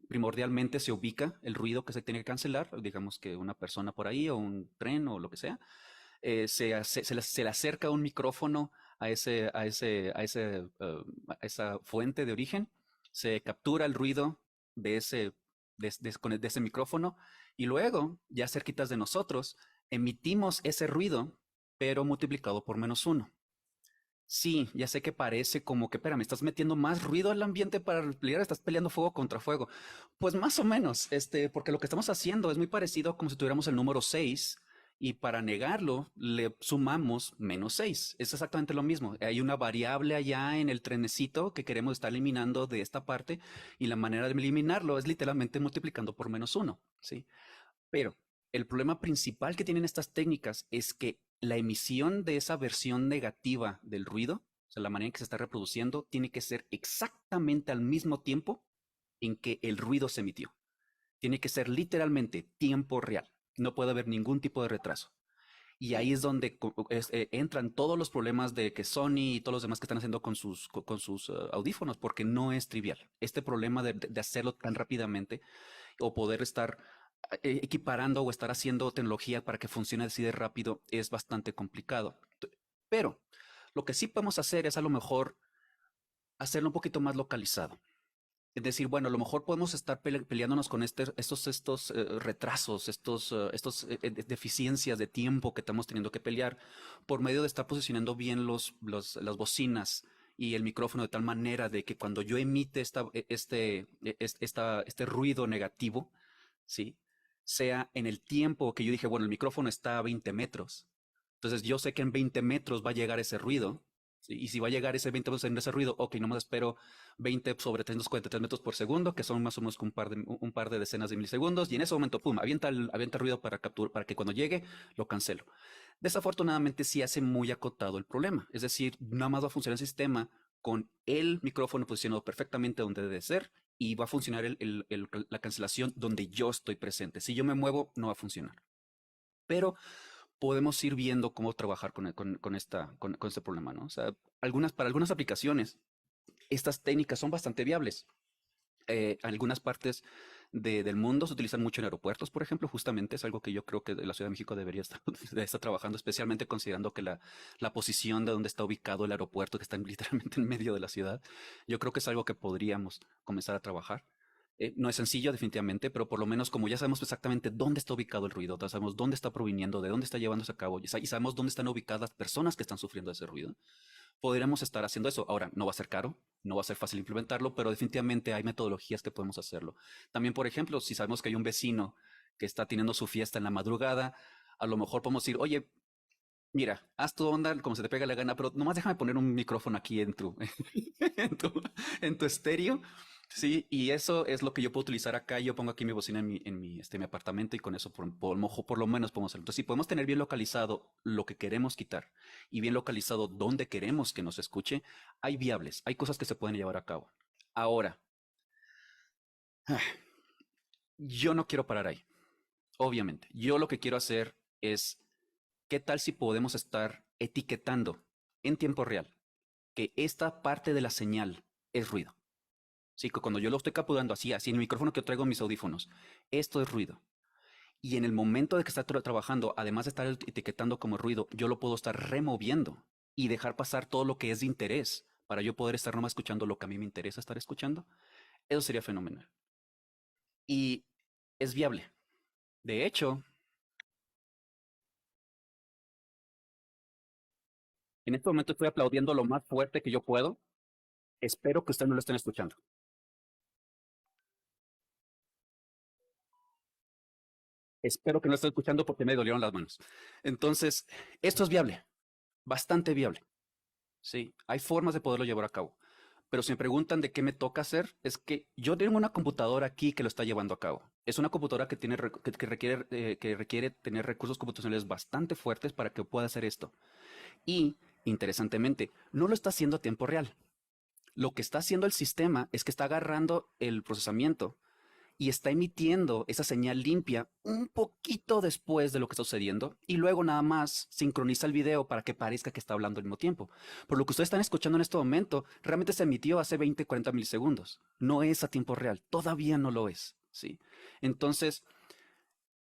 Speaker 5: Primordialmente se ubica el ruido que se tiene que cancelar, digamos que una persona por ahí o un tren o lo que sea. Se le acerca un micrófono a esa fuente de origen, se captura el ruido de de ese micrófono y luego, ya cerquitas de nosotros, emitimos ese ruido, pero multiplicado por -1. Sí, ya sé que parece como que, espérame, estás metiendo más ruido al ambiente para pelear, estás peleando fuego contra fuego. Pues más o menos, porque lo que estamos haciendo es muy parecido como si tuviéramos el número 6 y para negarlo le sumamos -6. Es exactamente lo mismo. Hay una variable allá en el trenecito que queremos estar eliminando de esta parte y la manera de eliminarlo es literalmente multiplicando por -1, ¿sí? Pero el problema principal que tienen estas técnicas es que la emisión de esa versión negativa del ruido, o sea, la manera en que se está reproduciendo, tiene que ser exactamente al mismo tiempo en que el ruido se emitió. Tiene que ser literalmente tiempo real. No puede haber ningún tipo de retraso. Y ahí es donde entran todos los problemas de que Sony y todos los demás que están haciendo con sus audífonos, porque no es trivial. Este problema de hacerlo tan rápidamente o poder estar equiparando o estar haciendo tecnología para que funcione así de rápido es bastante complicado. Pero lo que sí podemos hacer es a lo mejor hacerlo un poquito más localizado. Es decir, bueno, a lo mejor podemos estar peleándonos con estos retrasos, estos deficiencias de tiempo que estamos teniendo que pelear por medio de estar posicionando bien las bocinas y el micrófono de tal manera de que cuando yo emite este ruido negativo, ¿sí?, sea en el tiempo que yo dije, bueno, el micrófono está a 20 metros. Entonces yo sé que en 20 metros va a llegar ese ruido. ¿Sí? Y si va a llegar ese 20 metros en ese ruido, ok, nomás espero 20 sobre 343 metros por segundo, que son más o menos un par de decenas de milisegundos. Y en ese momento, pum, avienta el ruido para que cuando llegue lo cancelo. Desafortunadamente sí hace muy acotado el problema. Es decir, nada más va a funcionar el sistema con el micrófono posicionado perfectamente donde debe ser y va a funcionar la cancelación donde yo estoy presente. Si yo me muevo, no va a funcionar. Pero podemos ir viendo cómo trabajar con este problema, ¿no? O sea, para algunas aplicaciones, estas técnicas son bastante viables. Algunas partes del mundo se utilizan mucho en aeropuertos, por ejemplo, justamente es algo que yo creo que la Ciudad de México debería estar trabajando, especialmente considerando que la posición de donde está ubicado el aeropuerto, que está literalmente en medio de la ciudad, yo creo que es algo que podríamos comenzar a trabajar. No es sencillo, definitivamente, pero por lo menos como ya sabemos exactamente dónde está ubicado el ruido, ya sabemos dónde está proviniendo, de dónde está llevándose a cabo, y sabemos dónde están ubicadas las personas que están sufriendo ese ruido, podríamos estar haciendo eso. Ahora, no va a ser caro, no va a ser fácil implementarlo, pero definitivamente hay metodologías que podemos hacerlo. También, por ejemplo, si sabemos que hay un vecino que está teniendo su fiesta en la madrugada, a lo mejor podemos decir, oye, mira, haz tu onda como se te pega la gana, pero nomás déjame poner un micrófono aquí en tu, en tu estéreo. Sí, y eso es lo que yo puedo utilizar acá. Yo pongo aquí mi bocina en mi apartamento y con eso por lo menos podemos hacerlo. Entonces, si podemos tener bien localizado lo que queremos quitar y bien localizado dónde queremos que nos escuche, hay viables, hay cosas que se pueden llevar a cabo. Ahora, yo no quiero parar ahí, obviamente. Yo lo que quiero hacer es, ¿qué tal si podemos estar etiquetando en tiempo real que esta parte de la señal es ruido? Sí, que cuando yo lo estoy capturando así en el micrófono que traigo en mis audífonos, esto es ruido. Y en el momento de que está trabajando, además de estar etiquetando como ruido, yo lo puedo estar removiendo y dejar pasar todo lo que es de interés para yo poder estar nomás escuchando lo que a mí me interesa estar escuchando. Eso sería fenomenal. Y es viable. De hecho, en este momento estoy aplaudiendo lo más fuerte que yo puedo. Espero que ustedes no lo estén escuchando. Espero que no estén escuchando porque me dolieron las manos. Entonces, esto es viable, bastante viable. Sí, hay formas de poderlo llevar a cabo. Pero si me preguntan de qué me toca hacer, es que yo tengo una computadora aquí que lo está llevando a cabo. Es una computadora que requiere tener recursos computacionales bastante fuertes para que pueda hacer esto. Y, interesantemente, no lo está haciendo a tiempo real. Lo que está haciendo el sistema es que está agarrando el procesamiento y está emitiendo esa señal limpia un poquito después de lo que está sucediendo y luego nada más sincroniza el video para que parezca que está hablando al mismo tiempo. Por lo que ustedes están escuchando en este momento, realmente se emitió hace 20, 40 milisegundos. No es a tiempo real, todavía no lo es, ¿sí? Entonces,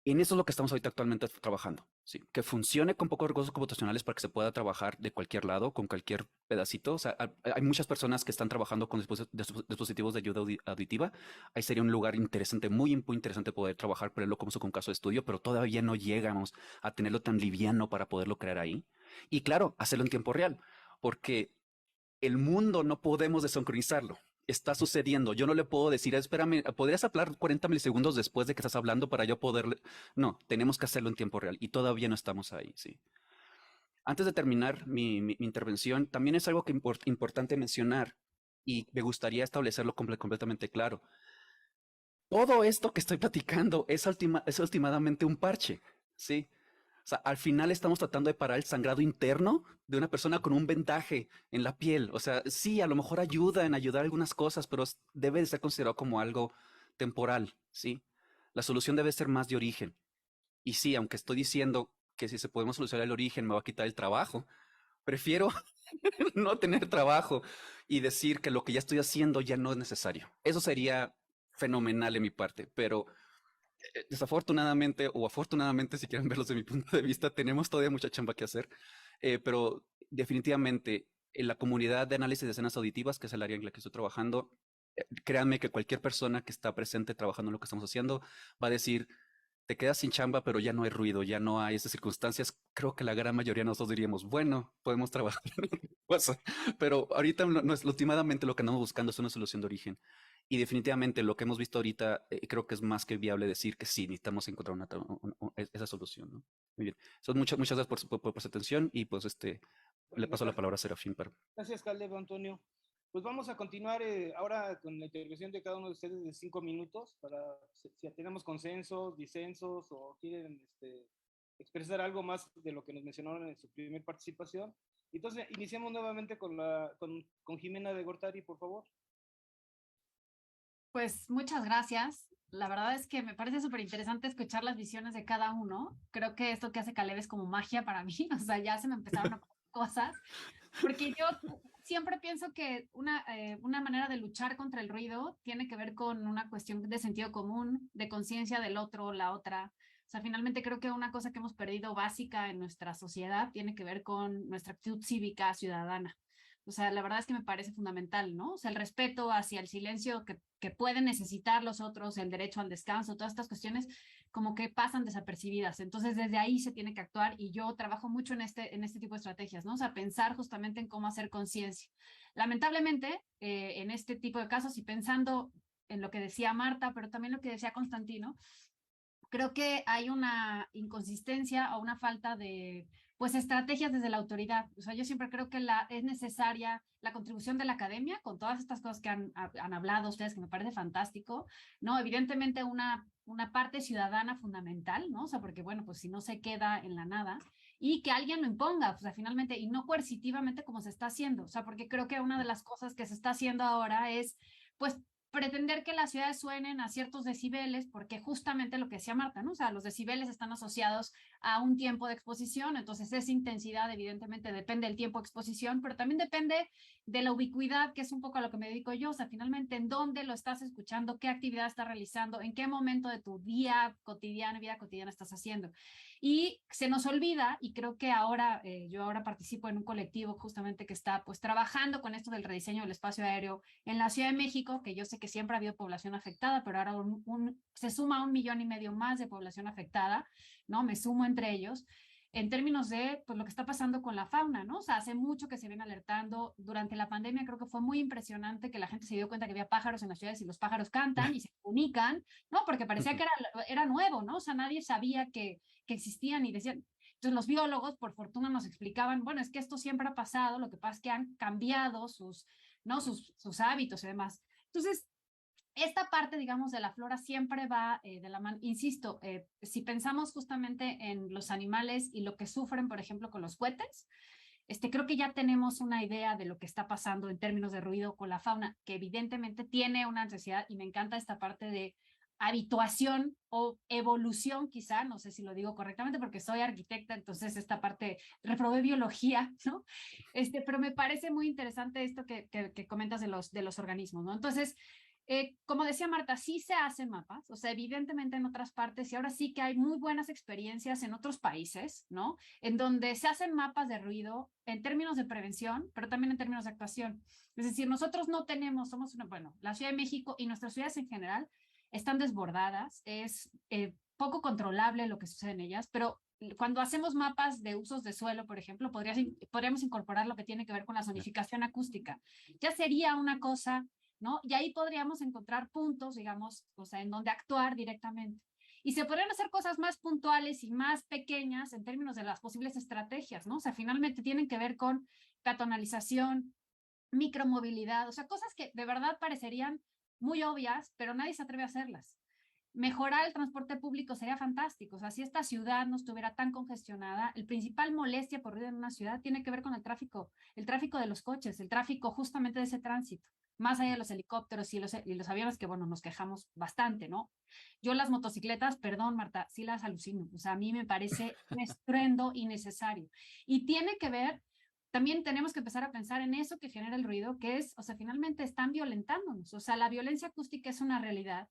Speaker 5: en eso es lo que estamos ahorita actualmente trabajando. Sí, que funcione con pocos recursos computacionales para que se pueda trabajar de cualquier lado, con cualquier pedacito. O sea, hay muchas personas que están trabajando con dispositivos de ayuda auditiva. Ahí sería un lugar interesante, muy interesante poder trabajar, ponerlo como un caso de estudio, pero todavía no llegamos a tenerlo tan liviano para poderlo crear ahí. Y claro, hacerlo en tiempo real, porque el mundo no podemos desincronizarlo. Está sucediendo. Yo no le puedo decir, espérame, ¿podrías hablar 40 milisegundos después de que estás hablando para yo poderle? No, tenemos que hacerlo en tiempo real y todavía no estamos ahí, sí. Antes de terminar mi intervención, también es algo que importante mencionar y me gustaría establecerlo completamente claro. Todo esto que estoy platicando es últimamente un parche, ¿sí? O sea, al final estamos tratando de parar el sangrado interno de una persona con un vendaje en la piel. O sea, sí, a lo mejor ayuda en ayudar algunas cosas, pero debe de ser considerado como algo temporal, ¿sí? La solución debe ser más de origen. Y sí, aunque estoy diciendo que si se podemos solucionar el origen me va a quitar el trabajo, prefiero no tener trabajo y decir que lo que ya estoy haciendo ya no es necesario. Eso sería fenomenal en mi parte, pero desafortunadamente o afortunadamente, si quieren verlos de mi punto de vista, tenemos todavía mucha chamba que hacer, pero definitivamente en la comunidad de análisis de escenas auditivas, que es el área en la que estoy trabajando, créanme que cualquier persona que está presente trabajando en lo que estamos haciendo va a decir, te quedas sin chamba, pero ya no hay ruido, ya no hay esas circunstancias. Creo que la gran mayoría de nosotros diríamos, bueno, podemos trabajar en otra cosa, pero ahorita últimamente lo que andamos buscando es una solución de origen. Y definitivamente lo que hemos visto ahorita, creo que es más que viable decir que sí, necesitamos encontrar esa solución, ¿no? Muy bien. Muchas gracias por su atención y pues le paso la palabra a Serafín.
Speaker 1: Gracias, Caleb, Antonio. Pues vamos a continuar ahora con la intervención de cada uno de ustedes de 5 minutos para si tenemos consensos, disensos o quieren expresar algo más de lo que nos mencionaron en su primera participación. Entonces, iniciamos nuevamente con Jimena de Gortari, por favor.
Speaker 2: Pues muchas gracias. La verdad es que me parece súper interesante escuchar las visiones de cada uno. Creo que esto que hace Caleb es como magia para mí. O sea, ya se me empezaron a pasar cosas. Porque yo siempre pienso que una manera de luchar contra el ruido tiene que ver con una cuestión de sentido común, de conciencia del otro, la otra. O sea, finalmente creo que una cosa que hemos perdido básica en nuestra sociedad tiene que ver con nuestra actitud cívica ciudadana. O sea, la verdad es que me parece fundamental, ¿no? O sea, el respeto hacia el silencio que pueden necesitar los otros, el derecho al descanso, todas estas cuestiones como que pasan desapercibidas. Entonces, desde ahí se tiene que actuar y yo trabajo mucho en este tipo de estrategias, ¿no? O sea, pensar justamente en cómo hacer conciencia. Lamentablemente, en este tipo de casos y pensando en lo que decía Marta, pero también lo que decía Constantino, creo que hay una inconsistencia o una falta de pues estrategias desde la autoridad. O sea, yo siempre creo que es necesaria la contribución de la academia con todas estas cosas que han hablado ustedes, que me parece fantástico, ¿no? Evidentemente una parte ciudadana fundamental, ¿no? O sea, porque bueno, pues si no se queda en la nada y que alguien lo imponga, o sea, finalmente, y no coercitivamente como se está haciendo, o sea, porque creo que una de las cosas que se está haciendo ahora es, pues, pretender que las ciudades suenen a ciertos decibeles, porque justamente lo que decía Marta, ¿no? O sea, los decibeles están asociados a un tiempo de exposición, entonces esa intensidad evidentemente depende del tiempo de exposición, pero también depende de la ubicuidad, que es un poco a lo que me dedico yo, o sea, finalmente en dónde lo estás escuchando, qué actividad estás realizando, en qué momento de tu vida cotidiana estás haciendo. Y se nos olvida, y creo que ahora, yo ahora participo en un colectivo justamente que está pues trabajando con esto del rediseño del espacio aéreo en la Ciudad de México, que yo sé que siempre ha habido población afectada, pero ahora se suma 1,5 millones más de población afectada, ¿no? Me sumo entre ellos, en términos de pues, lo que está pasando con la fauna, ¿no? O sea, hace mucho que se viene alertando. Durante la pandemia creo que fue muy impresionante que la gente se dio cuenta que había pájaros en las ciudades y los pájaros cantan y se comunican, ¿no? Porque parecía que era nuevo, ¿no? O sea, nadie sabía que existían y decían, entonces los biólogos por fortuna nos explicaban, bueno, es que esto siempre ha pasado, lo que pasa es que han cambiado sus hábitos y demás. Entonces, esta parte, digamos, de la flora siempre va de la mano, insisto, si pensamos justamente en los animales y lo que sufren, por ejemplo, con los cohetes, creo que ya tenemos una idea de lo que está pasando en términos de ruido con la fauna, que evidentemente tiene una necesidad, y me encanta esta parte de habituación o evolución, quizá, no sé si lo digo correctamente porque soy arquitecta, entonces esta parte, reprobé biología, ¿no? Pero me parece muy interesante esto que comentas de los organismos, ¿no? Entonces, Como decía Marta, sí se hacen mapas, o sea, evidentemente en otras partes, y ahora sí que hay muy buenas experiencias en otros países, ¿no? En donde se hacen mapas de ruido en términos de prevención, pero también en términos de actuación. Es decir, nosotros no tenemos, bueno, la Ciudad de México y nuestras ciudades en general están desbordadas, es poco controlable lo que sucede en ellas, pero cuando hacemos mapas de usos de suelo, por ejemplo, podríamos incorporar lo que tiene que ver con la zonificación acústica. Ya sería una cosa, ¿no? Y ahí podríamos encontrar puntos, digamos, o sea, en donde actuar directamente. Y se podrían hacer cosas más puntuales y más pequeñas en términos de las posibles estrategias, ¿no? O sea, finalmente tienen que ver con peatonalización, micromovilidad, o sea, cosas que de verdad parecerían muy obvias, pero nadie se atreve a hacerlas. Mejorar el transporte público sería fantástico. O sea, si esta ciudad no estuviera tan congestionada, el principal molestia por ruido en una ciudad tiene que ver con el tráfico de los coches, el tráfico justamente de ese tránsito, más allá de los helicópteros y los aviones, que bueno, nos quejamos bastante, ¿no? Yo las motocicletas, perdón, Marta, sí las alucino. O sea, a mí me parece un estruendo innecesario. Y tiene que ver, también tenemos que empezar a pensar en eso que genera el ruido, que es, o sea, finalmente están violentándonos. O sea, la violencia acústica es una realidad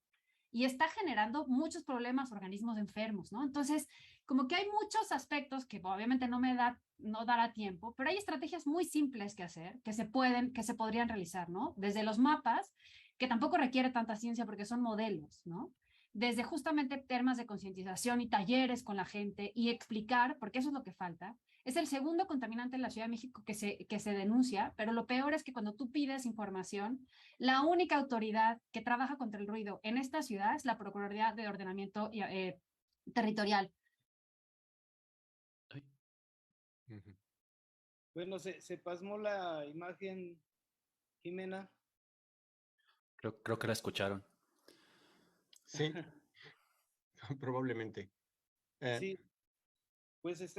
Speaker 2: y está generando muchos problemas, organismos enfermos, ¿no? Entonces, como que hay muchos aspectos que obviamente no dará tiempo, pero hay estrategias muy simples que hacer, que se podrían realizar, ¿no? Desde los mapas, que tampoco requiere tanta ciencia porque son modelos, ¿no? Desde justamente temas de concientización y talleres con la gente y explicar, porque eso es lo que falta. Es el segundo contaminante en la Ciudad de México que se denuncia, pero lo peor es que cuando tú pides información, la única autoridad que trabaja contra el ruido en esta ciudad es la Procuraduría de Ordenamiento Territorial.
Speaker 1: Bueno, se pasmó la imagen, Jimena.
Speaker 5: Creo que la escucharon.
Speaker 3: Sí, probablemente.
Speaker 1: Sí, pues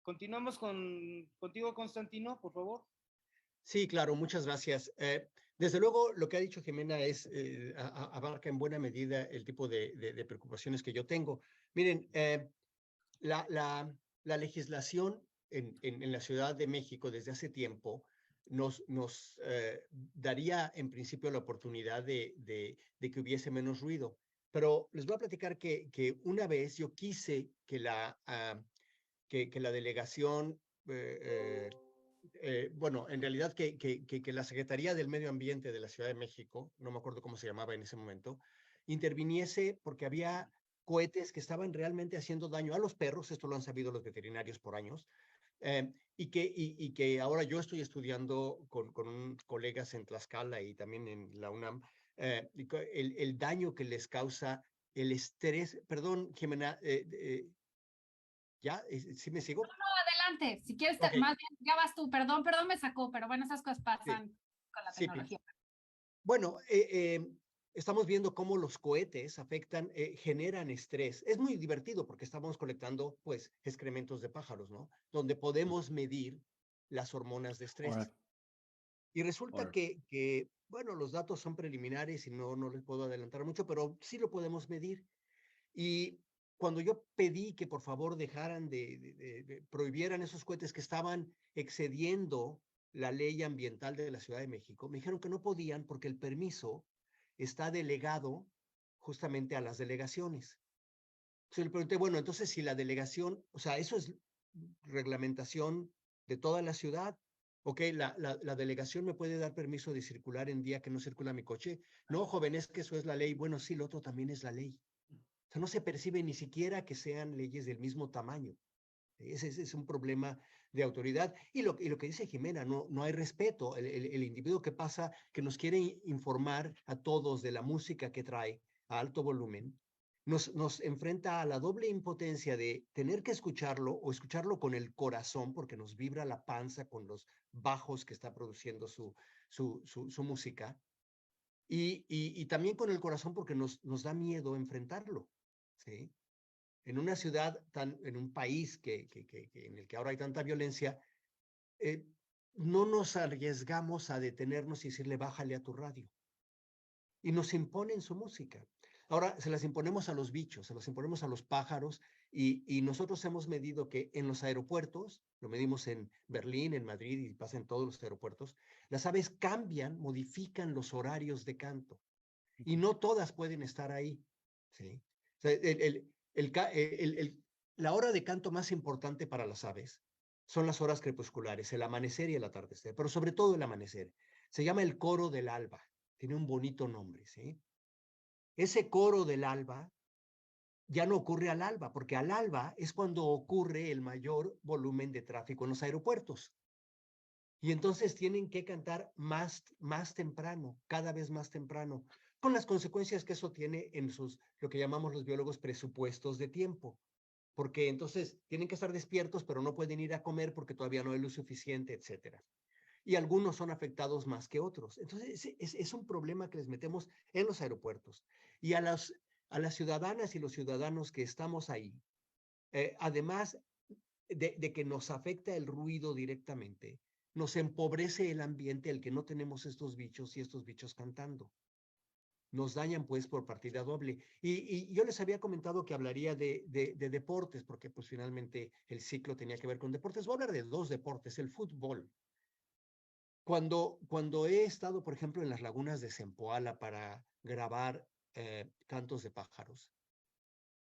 Speaker 1: continuamos contigo, Constantino, por favor.
Speaker 3: Sí, claro, muchas gracias. Desde luego, lo que ha dicho Jimena abarca en buena medida el tipo de preocupaciones que yo tengo. Miren, la legislación en la Ciudad de México desde hace tiempo nos daría en principio la oportunidad de que hubiese menos ruido. Pero les voy a platicar que una vez yo quise que la delegación, bueno, en realidad que la Secretaría del Medio Ambiente de la Ciudad de México, no me acuerdo cómo se llamaba en ese momento, interviniese porque había cohetes que estaban realmente haciendo daño a los perros, esto lo han sabido los veterinarios por años, y que ahora yo estoy estudiando con colegas en Tlaxcala y también en la UNAM, el daño que les causa el estrés. Perdón, Jimena, ¿ya? ¿Sí me sigo?
Speaker 2: No, adelante. Si quieres,
Speaker 3: Okay.
Speaker 2: más bien, ya vas tú. Perdón, me sacó, pero bueno, esas cosas pasan con la tecnología.
Speaker 3: Bueno, estamos viendo cómo los cohetes afectan, generan estrés. Es muy divertido porque estamos colectando, pues, excrementos de pájaros, ¿no? Donde podemos medir las hormonas de estrés.
Speaker 5: Right.
Speaker 3: Y resulta que, bueno, los datos son preliminares y no les puedo adelantar mucho, pero sí lo podemos medir. Y cuando yo pedí que por favor dejaran prohibieran esos cohetes que estaban excediendo la ley ambiental de la Ciudad de México, me dijeron que no podían porque el permiso está delegado justamente a las delegaciones. Entonces le pregunté, bueno, entonces si la delegación, o sea, eso es reglamentación de toda la ciudad, ok, la delegación me puede dar permiso de circular en día que no circula mi coche. No, joven, es que eso es la ley. Bueno, sí, lo otro también es la ley. O sea, no se percibe ni siquiera que sean leyes del mismo tamaño. Ese es un problema de autoridad. Y lo que dice Jimena, no hay respeto. El individuo que pasa, que nos quiere informar a todos de la música que trae a alto volumen, nos enfrenta a la doble impotencia de tener que escucharlo o escucharlo con el corazón porque nos vibra la panza con los bajos que está produciendo su música. Y también con el corazón porque nos da miedo enfrentarlo, ¿sí? En una ciudad, en un país en el que ahora hay tanta violencia, no nos arriesgamos a detenernos y decirle, bájale a tu radio. Y nos imponen su música. Ahora se las imponemos a los bichos, se las imponemos a los pájaros, y nosotros hemos medido que en los aeropuertos, lo medimos en Berlín, en Madrid y pasa en todos los aeropuertos, las aves cambian, modifican los horarios de canto. y no todas pueden estar ahí, ¿sí? O sea, la hora de canto más importante para las aves son las horas crepusculares, el amanecer y el atardecer, pero sobre todo el amanecer. Se llama el coro del alba, tiene un bonito nombre, ¿sí? Ese coro del alba ya no ocurre al alba, porque al alba es cuando ocurre el mayor volumen de tráfico en los aeropuertos. Y entonces tienen que cantar más temprano, cada vez más temprano, con las consecuencias que eso tiene en lo que llamamos los biólogos presupuestos de tiempo. Porque entonces tienen que estar despiertos, pero no pueden ir a comer porque todavía no hay luz suficiente, etcétera. Y algunos son afectados más que otros. Entonces es un problema que les metemos en los aeropuertos. Y a las ciudadanas y los ciudadanos que estamos ahí, además de que nos afecta el ruido directamente, nos empobrece el ambiente el que no tenemos estos bichos y estos bichos cantando. Nos dañan pues por partida doble. Y yo les había comentado que hablaría de deportes, porque pues finalmente el ciclo tenía que ver con deportes. Voy a hablar de dos deportes, el fútbol. Cuando he estado, por ejemplo, en las lagunas de Zempoala para grabar cantos de pájaros,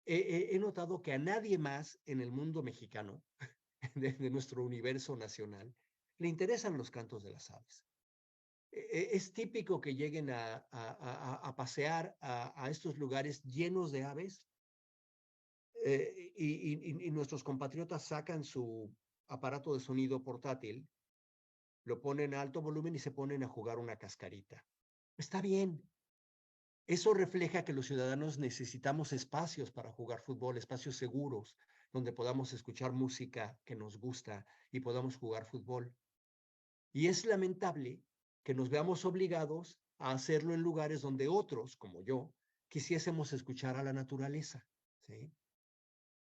Speaker 3: he notado que a nadie más en el mundo mexicano, de nuestro universo nacional, le interesan los cantos de las aves. Es típico que lleguen a pasear a estos lugares llenos de aves y nuestros compatriotas sacan su aparato de sonido portátil, lo ponen a alto volumen y se ponen a jugar una cascarita. Está bien. Eso refleja que los ciudadanos necesitamos espacios para jugar fútbol, espacios seguros, donde podamos escuchar música que nos gusta y podamos jugar fútbol. Y es lamentable que nos veamos obligados a hacerlo en lugares donde otros, como yo, quisiésemos escuchar a la naturaleza, ¿sí?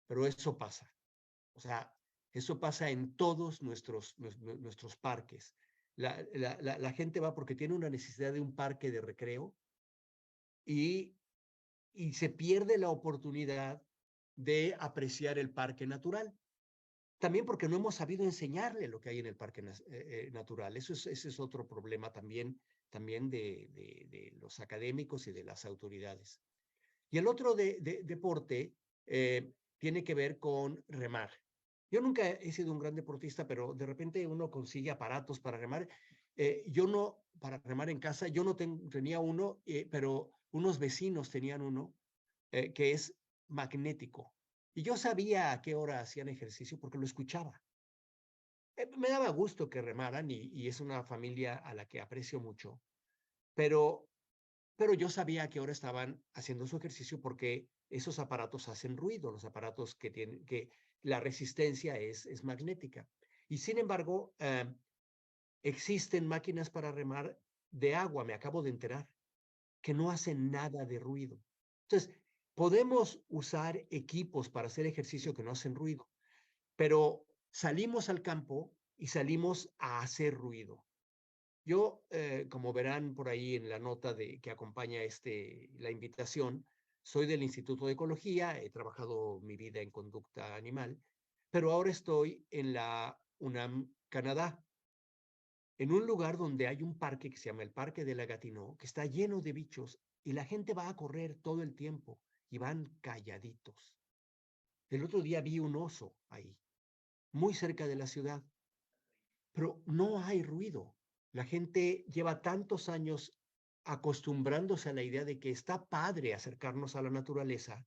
Speaker 3: Pero eso pasa. O sea, eso pasa en todos nuestros parques. La gente va porque tiene una necesidad de un parque de recreo y se pierde la oportunidad de apreciar el parque natural. También porque no hemos sabido enseñarle lo que hay en el parque natural. Ese es otro problema también de los académicos y de las autoridades. Y el otro deporte tiene que ver con remar. Yo nunca he sido un gran deportista, pero de repente uno consigue aparatos para remar. Yo no, para remar en casa, yo no tenía uno, pero unos vecinos tenían uno que es magnético. Y yo sabía a qué hora hacían ejercicio porque lo escuchaba. Me daba gusto que remaran y es una familia a la que aprecio mucho, pero yo sabía a qué hora estaban haciendo su ejercicio porque esos aparatos hacen ruido, los aparatos que tienen, que la resistencia es magnética. Y sin embargo, existen máquinas para remar de agua, me acabo de enterar, que no hacen nada de ruido. Entonces, podemos usar equipos para hacer ejercicio que no hacen ruido, pero salimos al campo y salimos a hacer ruido. Yo, como verán por ahí en la nota que acompaña la invitación, soy del Instituto de Ecología, he trabajado mi vida en conducta animal, pero ahora estoy en la UNAM, Canadá, en un lugar donde hay un parque que se llama el Parque de la Gatineau, que está lleno de bichos y la gente va a correr todo el tiempo y van calladitos. El otro día vi un oso ahí, muy cerca de la ciudad, pero no hay ruido. La gente lleva tantos años acostumbrándose a la idea de que está padre acercarnos a la naturaleza,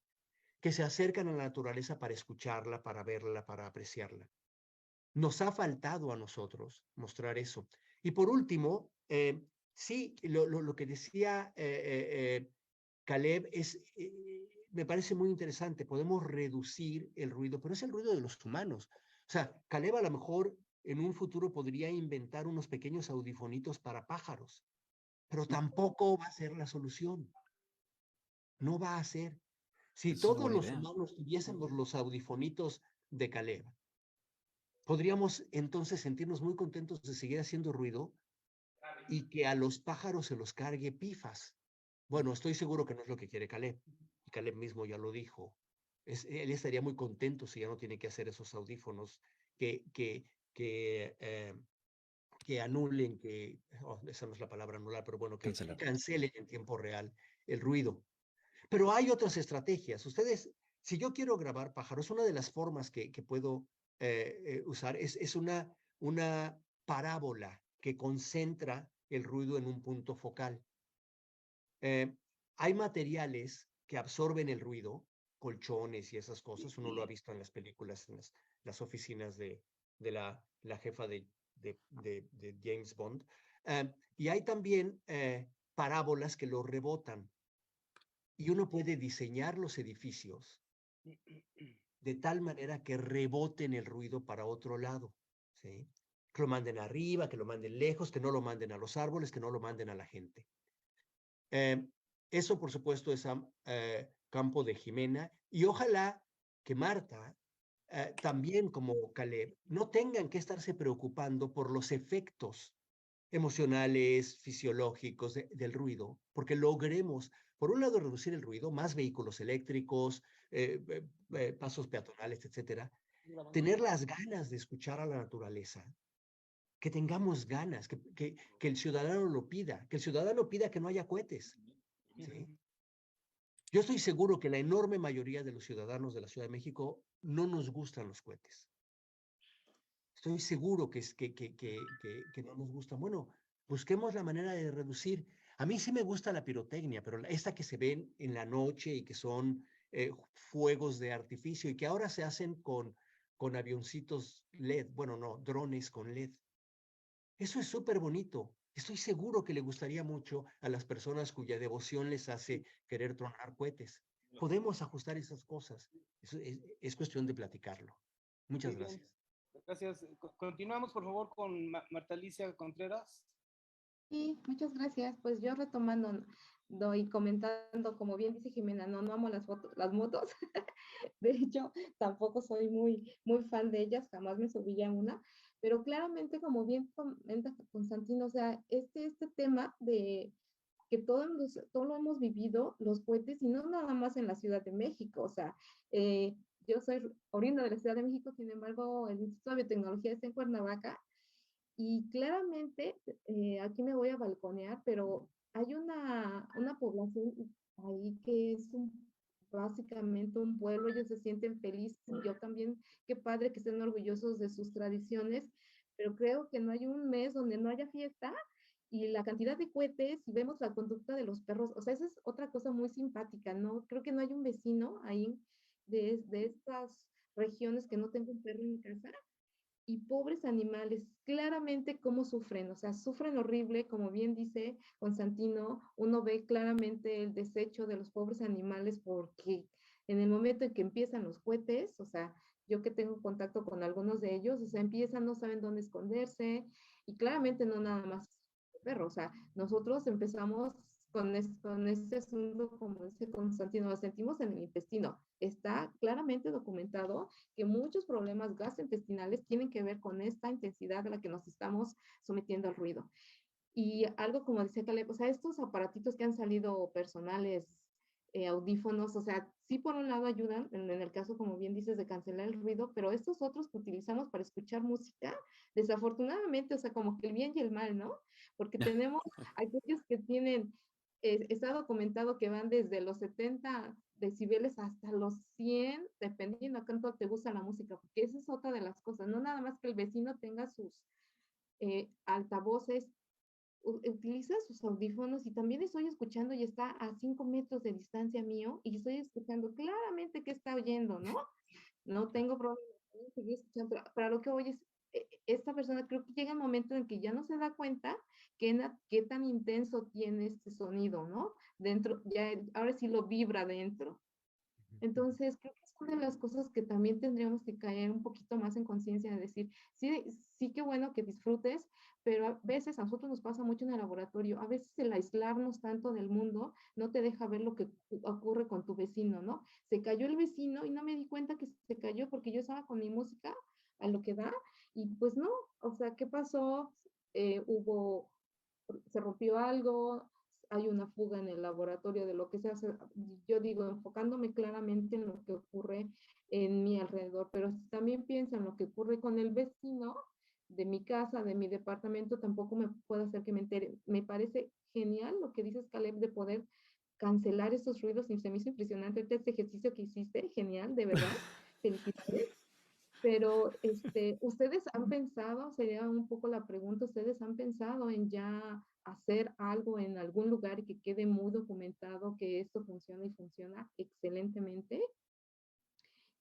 Speaker 3: que se acercan a la naturaleza para escucharla, para verla, para apreciarla. Nos ha faltado a nosotros mostrar eso. Y por último, sí, lo que decía Caleb me parece muy interesante. Podemos reducir el ruido, pero es el ruido de los humanos. O sea, Caleb a lo mejor en un futuro podría inventar unos pequeños audifonitos para pájaros, pero tampoco va a ser la solución. No va a ser. Si
Speaker 5: Es una
Speaker 3: todos
Speaker 5: buena
Speaker 3: los
Speaker 5: idea.
Speaker 3: humanos tuviésemos los audifonitos de Caleb, podríamos entonces sentirnos muy contentos de seguir haciendo ruido y que a los pájaros se los cargue pifas. Bueno, estoy seguro que no es lo que quiere Caleb. Y Caleb mismo ya lo dijo. Él estaría muy contento si ya no tiene que hacer esos audífonos que que anulen, esa no es la palabra anular, pero bueno, que
Speaker 5: Cancelar.
Speaker 3: cancelen en tiempo real el ruido. Pero hay otras estrategias. Ustedes, si yo quiero grabar pájaros, una de las formas que puedo usar es una parábola que concentra el ruido en un punto focal. Hay materiales que absorben el ruido, colchones y esas cosas. Uno lo ha visto en las películas, en las oficinas de la jefa de James Bond. Y hay también parábolas que lo rebotan. Y uno puede diseñar los edificios de tal manera que reboten el ruido para otro lado, ¿sí? Que lo manden arriba, que lo manden lejos, que no lo manden a los árboles, que no lo manden a la gente. Eso, por supuesto, es campo de Jimena. Y ojalá que Marta, también como Caleb, no tengan que estarse preocupando por los efectos emocionales, fisiológicos del ruido, porque logremos, por un lado, reducir el ruido, más vehículos eléctricos, pasos peatonales, etcétera, tener las ganas de escuchar a la naturaleza, que tengamos ganas, que el ciudadano lo pida, que el ciudadano pida que no haya cohetes, ¿sí? Yo estoy seguro que la enorme mayoría de los ciudadanos de la Ciudad de México no nos gustan los cohetes. Estoy seguro que no nos gustan. Bueno, busquemos la manera de reducir. A mí sí me gusta la pirotecnia, pero esta que se ven en la noche y que son fuegos de artificio y que ahora se hacen con avioncitos LED, bueno, no, drones con LED. Eso es súper bonito. Estoy seguro que le gustaría mucho a las personas cuya devoción les hace querer tronar cohetes. Podemos ajustar esas cosas. Es cuestión de platicarlo. Muchas gracias.
Speaker 1: Gracias. Continuamos, por favor, con Marta Alicia Contreras.
Speaker 4: Sí, muchas gracias. Pues yo retomando y comentando, como bien dice Jimena, no amo las motos. De hecho, tampoco soy muy fan de ellas, jamás me subí a una. Pero claramente, como bien comenta Constantino, o sea, este tema de que todo lo hemos vivido, los cohetes, y no nada más en la Ciudad de México, o sea, yo soy oriunda de la Ciudad de México, sin embargo, el Instituto de Biotecnología está en Cuernavaca, y claramente, aquí me voy a balconear, pero hay una población ahí que es básicamente un pueblo, ellos se sienten felices, y yo también, qué padre que estén orgullosos de sus tradiciones, pero creo que no hay un mes donde no haya fiesta, y la cantidad de cohetes, y vemos la conducta de los perros, o sea, esa es otra cosa muy simpática, ¿no? Creo que no hay un vecino ahí de estas regiones que no tenga un perro en casa, y pobres animales, claramente cómo sufren, o sea, sufren horrible, como bien dice Constantino, uno ve claramente el desecho de los pobres animales porque en el momento en que empiezan los cohetes, o sea, yo que tengo contacto con algunos de ellos, o sea, empiezan, no saben dónde esconderse, y claramente no nada más el perro, o sea, nosotros empezamos con este asunto, como dice Constantino, lo sentimos en el intestino. Está claramente documentado que muchos problemas gastrointestinales tienen que ver con esta intensidad a la que nos estamos sometiendo al ruido. Y algo como decía Caleb, o sea, estos aparatitos que han salido personales, audífonos, o sea, sí por un lado ayudan, en el caso, como bien dices, de cancelar el ruido, pero estos otros que utilizamos para escuchar música, desafortunadamente, o sea, como que el bien y el mal, ¿no? Porque tenemos aquellos que tienen, está documentado que van desde los 70 decibeles hasta los 100, dependiendo a cuánto te gusta la música, porque esa es otra de las cosas, no nada más que el vecino tenga sus altavoces, utiliza sus audífonos, y también estoy escuchando y está a 5 metros de distancia mío y estoy escuchando claramente que está oyendo, ¿no? No tengo problema, seguir escuchando, pero para lo que oyes, esta persona creo que llega un momento en que ya no se da cuenta qué tan intenso tiene este sonido, ¿no? Dentro, ya ahora sí lo vibra dentro. Entonces, creo que es una de las cosas que también tendríamos que caer un poquito más en conciencia de decir, sí, sí, qué bueno que disfrutes, pero a veces a nosotros nos pasa mucho en el laboratorio, a veces el aislarnos tanto del mundo no te deja ver lo que ocurre con tu vecino, ¿no? Se cayó el vecino y no me di cuenta que se cayó porque yo estaba con mi música a lo que da, y pues no, o sea, ¿qué pasó? Se rompió algo, hay una fuga en el laboratorio de lo que se hace, yo digo, enfocándome claramente en lo que ocurre en mi alrededor, pero si también pienso en lo que ocurre con el vecino, de mi casa, de mi departamento, tampoco me puedo hacer que me entere. Me parece genial lo que dices, Caleb, de poder cancelar esos ruidos y se me hizo impresionante este ejercicio que hiciste, genial, de verdad, felicidades. Pero ustedes han pensado, sería un poco la pregunta, ustedes han pensado en ya hacer algo en algún lugar y que quede muy documentado que esto funciona y funciona excelentemente.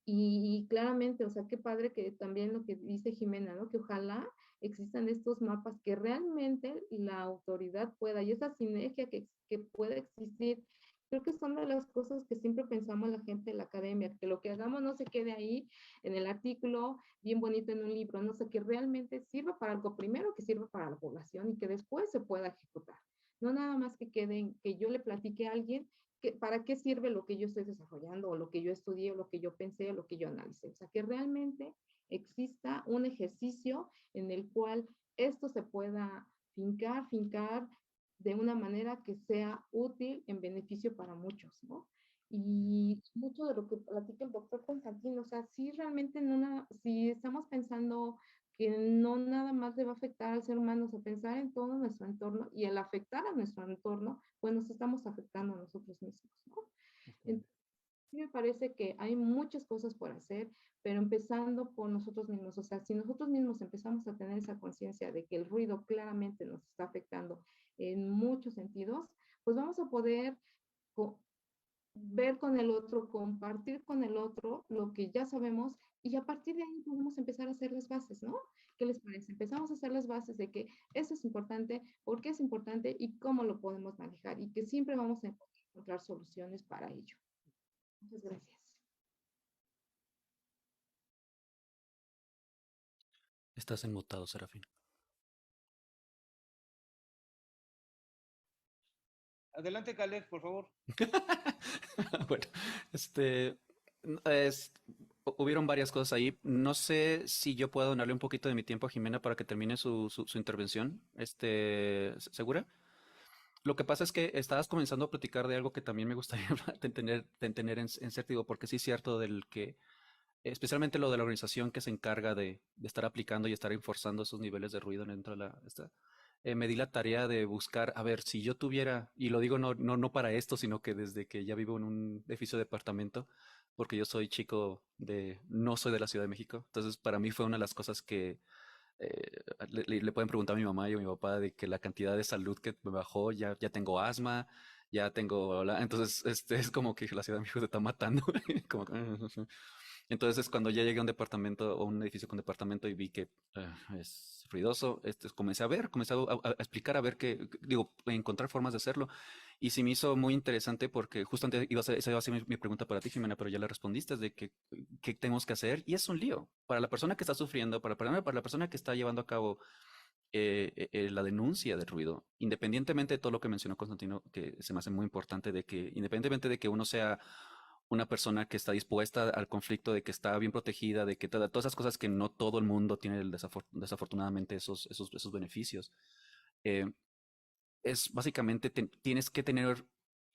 Speaker 4: Y claramente, o sea, qué padre que también lo que dice Jimena, ¿no? Que ojalá existan estos mapas que realmente la autoridad pueda, y esa sinergia que pueda existir. Creo que son de las cosas que siempre pensamos la gente de la academia, que lo que hagamos no se quede ahí en el artículo, bien bonito en un libro, no sé, que realmente sirva para algo primero, que sirva para la población y que después se pueda ejecutar. No nada más que quede, que yo le platique a alguien ¿para qué sirve lo que yo estoy desarrollando o lo que yo estudié o lo que yo pensé o lo que yo analicé? O sea, que realmente exista un ejercicio en el cual esto se pueda fincar de una manera que sea útil en beneficio para muchos, ¿no? Y mucho de lo que platica el doctor Constantino, o sea, si realmente si estamos pensando que no nada más le va a afectar al ser humano, o sea, pensar en todo nuestro entorno y al afectar a nuestro entorno, pues nos estamos afectando a nosotros mismos, ¿no? Entonces, sí me parece que hay muchas cosas por hacer, pero empezando por nosotros mismos, o sea, si nosotros mismos empezamos a tener esa conciencia de que el ruido claramente nos está afectando en muchos sentidos, pues vamos a poder ver con el otro, compartir con el otro lo que ya sabemos y a partir de ahí podemos empezar a hacer las bases, ¿no? ¿Qué les parece? Empezamos a hacer las bases de que eso es importante, por qué es importante y cómo lo podemos manejar y que siempre vamos a encontrar soluciones para ello. Muchas gracias.
Speaker 5: Estás enmutado, Serafín.
Speaker 1: Adelante, Caleb, por favor.
Speaker 5: Bueno, es, hubieron varias cosas ahí. No sé si yo puedo donarle un poquito de mi tiempo a Jimena para que termine su intervención. ¿Segura? Lo que pasa es que estabas comenzando a platicar de algo que también me gustaría tener en sentido, porque sí es cierto del que, especialmente lo de la organización que se encarga de estar aplicando y estar enforzando esos niveles de ruido dentro de me di la tarea de buscar, a ver, si yo tuviera, y lo digo no para esto, sino que desde que ya vivo en un edificio de departamento, porque yo soy no soy de la Ciudad de México, entonces para mí fue una de las cosas que le pueden preguntar a mi mamá y a mi papá de que la cantidad de salud que me bajó, ya tengo asma, ya tengo, entonces es como que la Ciudad de México te está matando, como entonces, cuando ya llegué a un departamento o un edificio con departamento y vi que es ruidoso, comencé a explicar, a ver encontrar formas de hacerlo. Y se me hizo muy interesante porque justamente esa iba a ser mi pregunta para ti, Jimena, pero ya la respondiste, de qué tenemos que hacer. Y es un lío. Para la persona que está sufriendo, para la persona que está llevando a cabo la denuncia del ruido, independientemente de todo lo que mencionó Constantino, que se me hace muy importante, de que independientemente de que uno sea una persona que está dispuesta al conflicto, de que está bien protegida, de que todas esas cosas que no todo el mundo tiene desafortunadamente esos beneficios. Es básicamente tienes que tener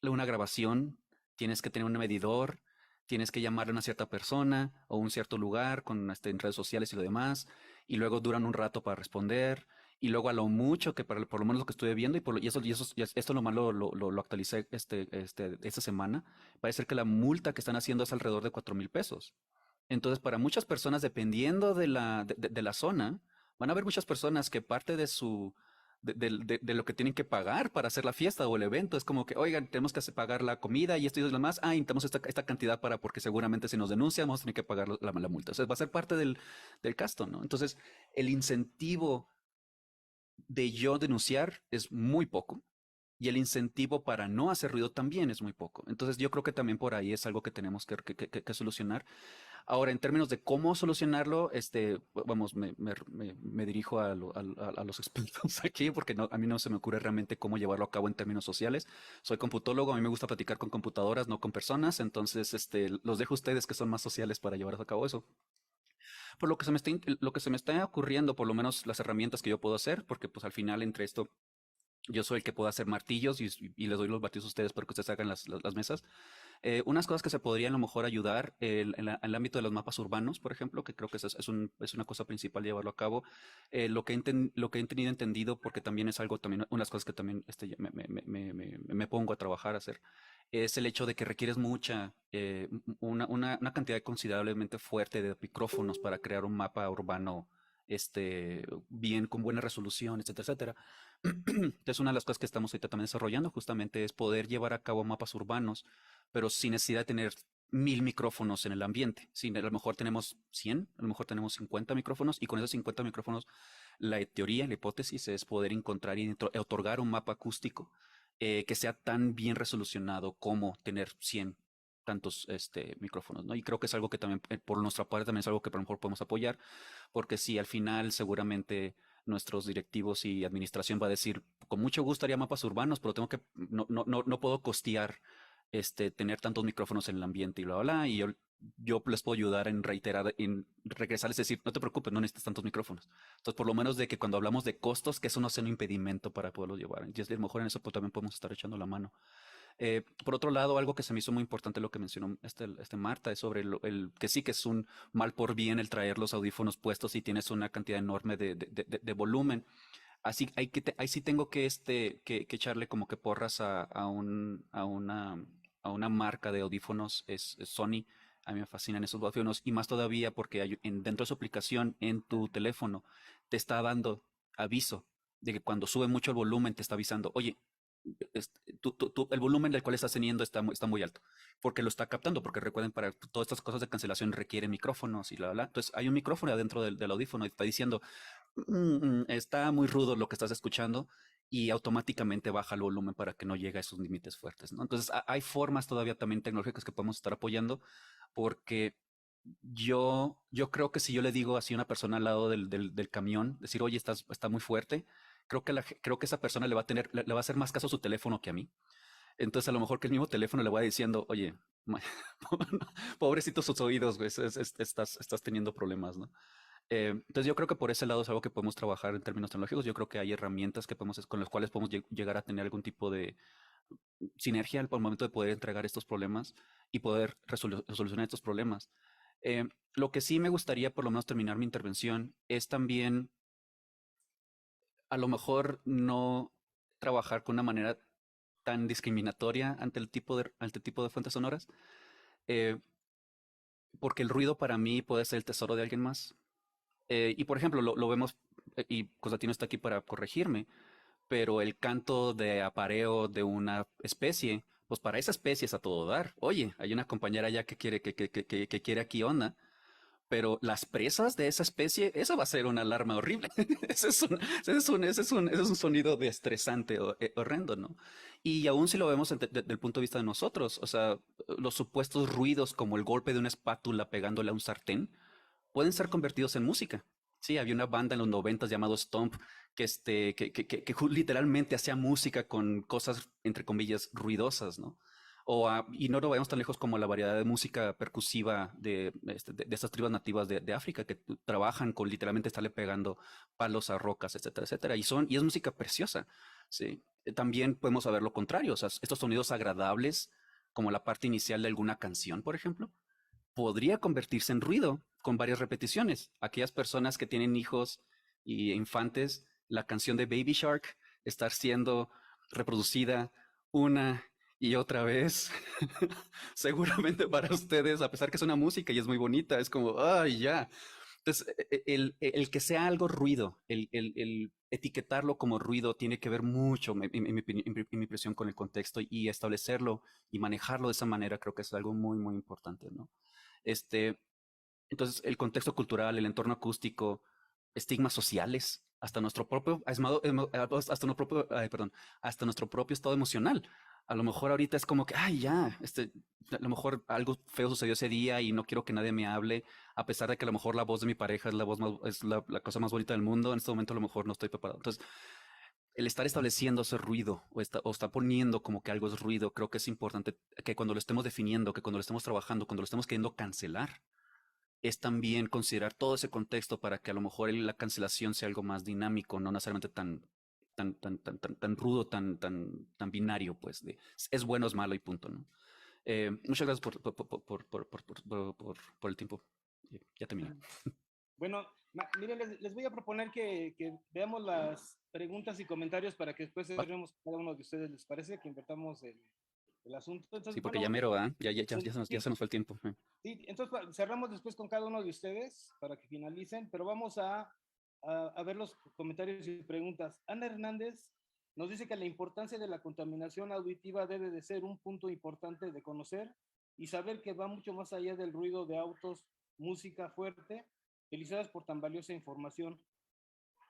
Speaker 5: una grabación, tienes que tener un medidor, tienes que llamarle a una cierta persona o un cierto lugar en redes sociales y lo demás, y luego duran un rato para responder, y luego a lo mucho que por lo menos lo que estuve viendo, esto nomás lo actualicé esta semana, parece ser que la multa que están haciendo es alrededor de 4,000 pesos. Entonces, para muchas personas, dependiendo de la zona, van a haber muchas personas que parte de lo que tienen que pagar para hacer la fiesta o el evento es como que, oigan, tenemos que pagar la comida y esto y lo demás, necesitamos esta cantidad porque seguramente si nos denuncian vamos a tener que pagar la multa. O sea, va a ser parte del gasto, ¿no? Entonces, el incentivo de yo denunciar es muy poco y el incentivo para no hacer ruido también es muy poco. Entonces, yo creo que también por ahí es algo que tenemos que solucionar. Ahora, en términos de cómo solucionarlo, vamos, me dirijo a los expertos aquí porque a mí no se me ocurre realmente cómo llevarlo a cabo en términos sociales. Soy computólogo, a mí me gusta platicar con computadoras, no con personas, entonces los dejo a ustedes que son más sociales para llevar a cabo eso. Por lo que se me está ocurriendo, por lo menos las herramientas que yo puedo hacer, porque pues al final entre esto yo soy el que puedo hacer martillos y les doy los martillos a ustedes para que ustedes hagan las mesas. Unas cosas que se podrían a lo mejor ayudar en el ámbito de los mapas urbanos, por ejemplo, que creo que es una cosa principal llevarlo a cabo. Lo que he tenido entendido, porque también es algo, también, unas cosas que también me pongo a trabajar a hacer, es el hecho de que requieres una cantidad considerablemente fuerte de micrófonos para crear un mapa urbano bien, con buena resolución, etcétera, etcétera. Entonces, una de las cosas que estamos ahorita también desarrollando justamente es poder llevar a cabo mapas urbanos, pero sin necesidad de tener 1000 micrófonos en el ambiente. Sí, a lo mejor tenemos 100, a lo mejor tenemos 50 micrófonos, y con esos 50 micrófonos, la teoría, la hipótesis es poder encontrar y otorgar un mapa acústico que sea tan bien resolucionado como tener 100 tantos micrófonos, ¿no? Y creo que es algo que también, por nuestra parte, también es algo que a lo mejor podemos apoyar, porque si al final seguramente nuestros directivos y administración va a decir, con mucho gusto haría mapas urbanos, pero no puedo costear tener tantos micrófonos en el ambiente y bla, bla, bla, y yo les puedo ayudar en reiterar, en regresarles, decir, no te preocupes, no necesitas tantos micrófonos. Entonces, por lo menos de que cuando hablamos de costos, que eso no sea un impedimento para poderlos llevar. Y a lo mejor en eso pues, también podemos estar echando la mano. Por otro lado, algo que se me hizo muy importante lo que mencionó Marta es sobre que sí que es un mal por bien el traer los audífonos puestos y tienes una cantidad enorme de volumen. Así ahí sí tengo que echarle como que porras a una marca de audífonos, es Sony. A mí me fascinan esos audífonos y más todavía porque dentro de su aplicación en tu teléfono te está dando aviso de que cuando sube mucho el volumen te está avisando, oye, el volumen del cual estás teniendo está muy alto, porque lo está captando, porque recuerden, para todas estas cosas de cancelación requieren micrófonos y bla, bla, bla. Entonces hay un micrófono adentro del audífono y está diciendo, está muy rudo lo que estás escuchando, y automáticamente baja el volumen para que no llegue a esos límites fuertes, ¿no? Entonces hay formas todavía también tecnológicas que podemos estar apoyando, porque yo creo que si yo le digo así a una persona al lado del camión, decir, oye, está muy fuerte, creo que esa persona le va a hacer más caso a su teléfono que a mí. Entonces, a lo mejor que el mismo teléfono le va diciendo, oye, pobrecitos sus oídos, güey, estás teniendo problemas, ¿no? Entonces, yo creo que por ese lado es algo que podemos trabajar en términos tecnológicos. Yo creo que hay herramientas con las cuales podemos llegar a tener algún tipo de sinergia al momento de poder entregar estos problemas y poder solucionar estos problemas. Lo que sí me gustaría, por lo menos, terminar mi intervención es también, a lo mejor, no trabajar con una manera tan discriminatoria ante el tipo de fuentes sonoras, eh, porque el ruido para mí puede ser el tesoro de alguien más. Y por ejemplo, lo vemos, y Constantino está aquí para corregirme, pero el canto de apareo de una especie, pues para esa especie es a todo dar. Oye, hay una compañera ya que quiere aquí onda, pero las presas de esa especie, eso va a ser una alarma horrible. Ese es un sonido de estresante, horrendo, ¿no? Y aún si lo vemos desde el punto de vista de nosotros, o sea, los supuestos ruidos como el golpe de una espátula pegándole a un sartén pueden ser convertidos en música. Sí, había una banda en los 90 llamado Stomp que literalmente hacía música con cosas, entre comillas, ruidosas, ¿no? Y no lo vayamos tan lejos como la variedad de música percusiva de estas tribus nativas de África que trabajan con literalmente estarle pegando palos a rocas, etcétera, etcétera. Y es música preciosa, ¿sí? También podemos saber lo contrario, o sea, estos sonidos agradables, como la parte inicial de alguna canción, por ejemplo, podría convertirse en ruido con varias repeticiones. Aquellas personas que tienen hijos y infantes, la canción de Baby Shark estar siendo reproducida una y otra vez, seguramente para ustedes, a pesar que es una música y es muy bonita, es como, ay, ya. Entonces, el que sea algo ruido, el etiquetarlo como ruido tiene que ver mucho, en mi impresión, con el contexto, y establecerlo y manejarlo de esa manera creo que es algo muy, muy importante, ¿no? Entonces, el contexto cultural, el entorno acústico, estigmas sociales, hasta nuestro propio, hasta nuestro propio estado emocional. A lo mejor ahorita es como que, ay, ya, a lo mejor algo feo sucedió ese día y no quiero que nadie me hable, a pesar de que a lo mejor la voz de mi pareja es la cosa más bonita del mundo. En este momento a lo mejor no estoy preparado. Entonces, el estar estableciendo ese ruido o está poniendo como que algo es ruido, creo que es importante que cuando lo estemos definiendo, que cuando lo estemos trabajando, cuando lo estemos queriendo cancelar, es también considerar todo ese contexto para que a lo mejor la cancelación sea algo más dinámico, no necesariamente tan rudo, tan binario, pues, es bueno, es malo y punto, ¿no? Muchas gracias por el tiempo. Ya terminé.
Speaker 1: Bueno, miren, les voy a proponer que veamos las preguntas y comentarios para que después cerremos cada uno de ustedes. ¿Les parece que invertamos el asunto? Entonces,
Speaker 5: Sí, porque
Speaker 1: bueno,
Speaker 5: ya mero, ¿eh? Ya
Speaker 1: sí,
Speaker 5: se nos fue el tiempo.
Speaker 1: sí, entonces cerramos después con cada uno de ustedes para que finalicen, pero vamos a ver los comentarios y preguntas. Ana Hernández nos dice que la importancia de la contaminación auditiva debe de ser un punto importante de conocer y saber que va mucho más allá del ruido de autos, música fuerte. Felicidades por tan valiosa información.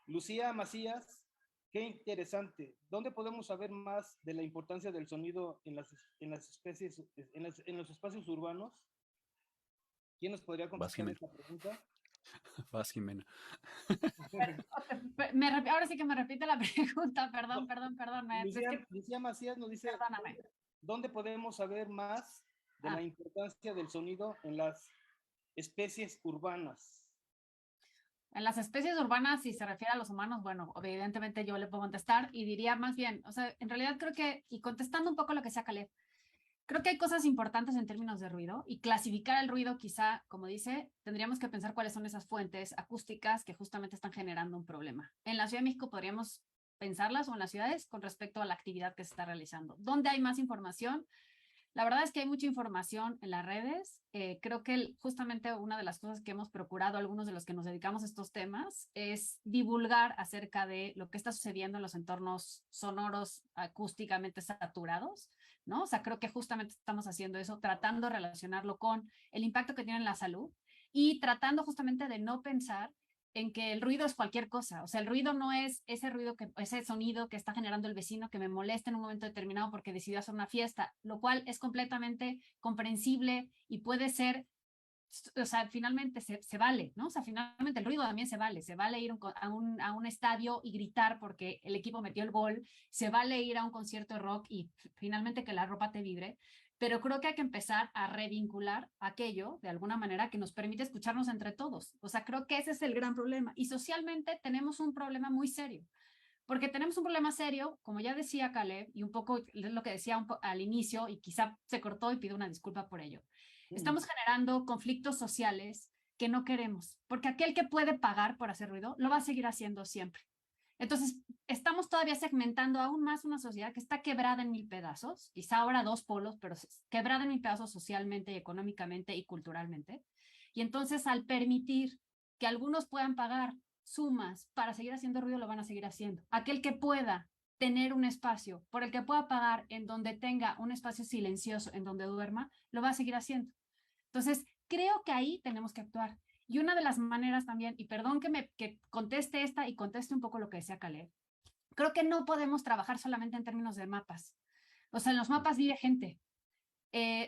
Speaker 1: Lucía Macías, qué interesante. ¿Dónde podemos saber más de la importancia del sonido en las especies, en los espacios urbanos? ¿Quién nos podría contestar esta pregunta?
Speaker 5: Vas, Jimena.
Speaker 2: Ahora sí que me repite la pregunta, perdón.
Speaker 1: Lucía Macías nos dice,
Speaker 2: Perdóname.
Speaker 1: ¿dónde podemos saber más de la importancia del sonido en las especies urbanas?
Speaker 2: En las especies urbanas, si se refiere a los humanos, bueno, evidentemente yo le puedo contestar y diría más bien, o sea, en realidad creo que, y contestando un poco lo que sea Caleb, creo que hay cosas importantes en términos de ruido y clasificar el ruido quizá, como dice, tendríamos que pensar cuáles son esas fuentes acústicas que justamente están generando un problema. En la Ciudad de México podríamos pensarlas o en las ciudades con respecto a la actividad que se está realizando. ¿Dónde hay más información? La verdad es que hay mucha información en las redes. Creo que justamente una de las cosas que hemos procurado algunos de los que nos dedicamos a estos temas es divulgar acerca de lo que está sucediendo en los entornos sonoros acústicamente saturados, ¿no? O sea, creo que justamente estamos haciendo eso, tratando de relacionarlo con el impacto que tiene en la salud y tratando justamente de no pensar en que el ruido es cualquier cosa. O sea, el ruido no es ese sonido que está generando el vecino que me molesta en un momento determinado porque decidió hacer una fiesta, lo cual es completamente comprensible y puede ser, o sea, finalmente se vale, ¿no? O sea, finalmente el ruido también se vale ir a un estadio y gritar porque el equipo metió el gol, se vale ir a un concierto de rock y finalmente que la ropa te vibre, pero creo que hay que empezar a revincular aquello de alguna manera que nos permite escucharnos entre todos. O sea, creo que ese es el gran problema. Y socialmente tenemos un problema muy serio, porque tenemos un problema serio, como ya decía Caleb, y un poco lo que decía al inicio, y quizá se cortó y pido una disculpa por ello. Estamos generando conflictos sociales que no queremos, porque aquel que puede pagar por hacer ruido lo va a seguir haciendo siempre. Entonces, estamos todavía segmentando aún más una sociedad que está quebrada en 1000 pedazos, quizá ahora 2 polos, pero quebrada en 1000 pedazos socialmente, económicamente y culturalmente. Y entonces, al permitir que algunos puedan pagar sumas para seguir haciendo ruido, lo van a seguir haciendo. Aquel que pueda tener un espacio por el que pueda pagar en donde tenga un espacio silencioso, en donde duerma, lo va a seguir haciendo. Entonces, creo que ahí tenemos que actuar. Y una de las maneras también, y perdón que conteste esta y conteste un poco lo que decía Caleb, creo que no podemos trabajar solamente en términos de mapas. O sea, en los mapas vive gente.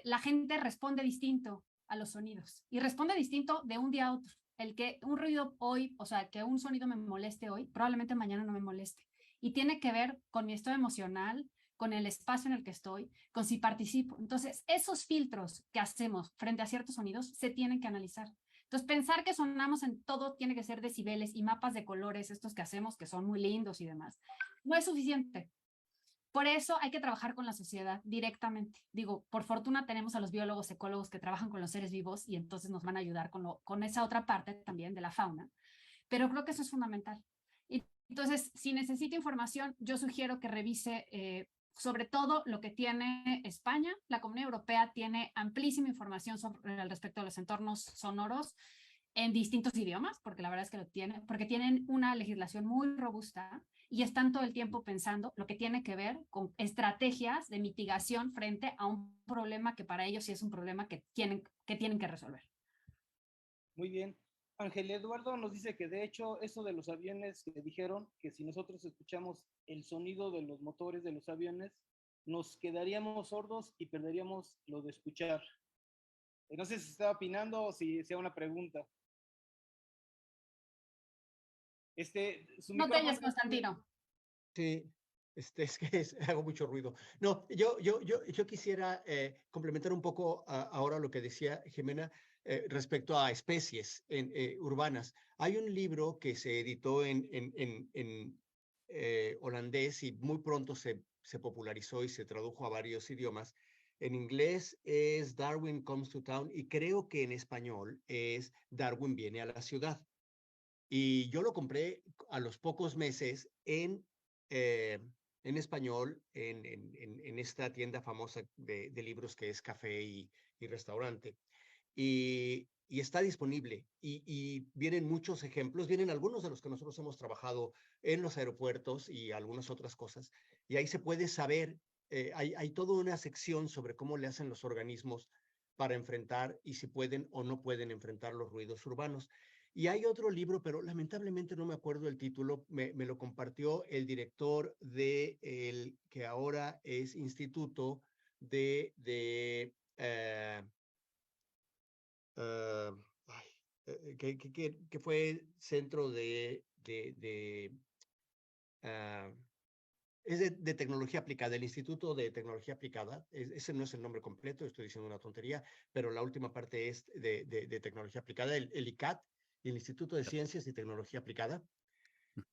Speaker 2: La gente responde distinto a los sonidos y responde distinto de un día a otro. El que un ruido hoy, o sea, que un sonido me moleste hoy, probablemente mañana no me moleste. Y tiene que ver con mi estado emocional, con el espacio en el que estoy, con si participo. Entonces, esos filtros que hacemos frente a ciertos sonidos se tienen que analizar. Entonces, pensar que sonamos en todo tiene que ser decibeles y mapas de colores, estos que hacemos, que son muy lindos y demás, no es suficiente. Por eso hay que trabajar con la sociedad directamente. Digo, por fortuna tenemos a los biólogos, ecólogos que trabajan con los seres vivos y entonces nos van a ayudar con esa otra parte también de la fauna. Pero creo que eso es fundamental. Y entonces, si necesita información, yo sugiero que revise sobre todo lo que tiene España. La Comunidad Europea tiene amplísima información al respecto de los entornos sonoros en distintos idiomas, porque la verdad es que lo tienen, porque tienen una legislación muy robusta y están todo el tiempo pensando lo que tiene que ver con estrategias de mitigación frente a un problema que para ellos sí es un problema que tienen que resolver.
Speaker 1: Muy bien. Ángel Eduardo nos dice que de hecho eso de los aviones que dijeron que si nosotros escuchamos el sonido de los motores de los aviones, nos quedaríamos sordos y perderíamos lo de escuchar. No sé si está opinando o si sea una pregunta.
Speaker 2: No te oyes, Constantino.
Speaker 3: Sí, es que hago mucho ruido. No, yo quisiera complementar un poco ahora lo que decía Jimena respecto a especies urbanas. Hay un libro que se editó en holandés y muy pronto se popularizó y se tradujo a varios idiomas, En inglés es Darwin Comes to Town y creo que en español es Darwin viene a la ciudad. Y yo lo compré a los pocos meses en español en esta tienda famosa de libros que es Café y Restaurante. Y está disponible. Y vienen muchos ejemplos, vienen algunos de los que nosotros hemos trabajado en los aeropuertos y algunas otras cosas. Y ahí se puede saber, hay toda una sección sobre cómo le hacen los organismos para enfrentar y si pueden o no pueden enfrentar los ruidos urbanos. Y hay otro libro, pero lamentablemente no me acuerdo el título, me lo compartió el director de el que ahora es Instituto uh, que fue centro uh, es de tecnología aplicada, el Instituto de Tecnología Aplicada, ese no es el nombre completo, estoy diciendo una tontería, pero la última parte es de tecnología aplicada, el ICAT, el Instituto de Ciencias y Tecnología Aplicada,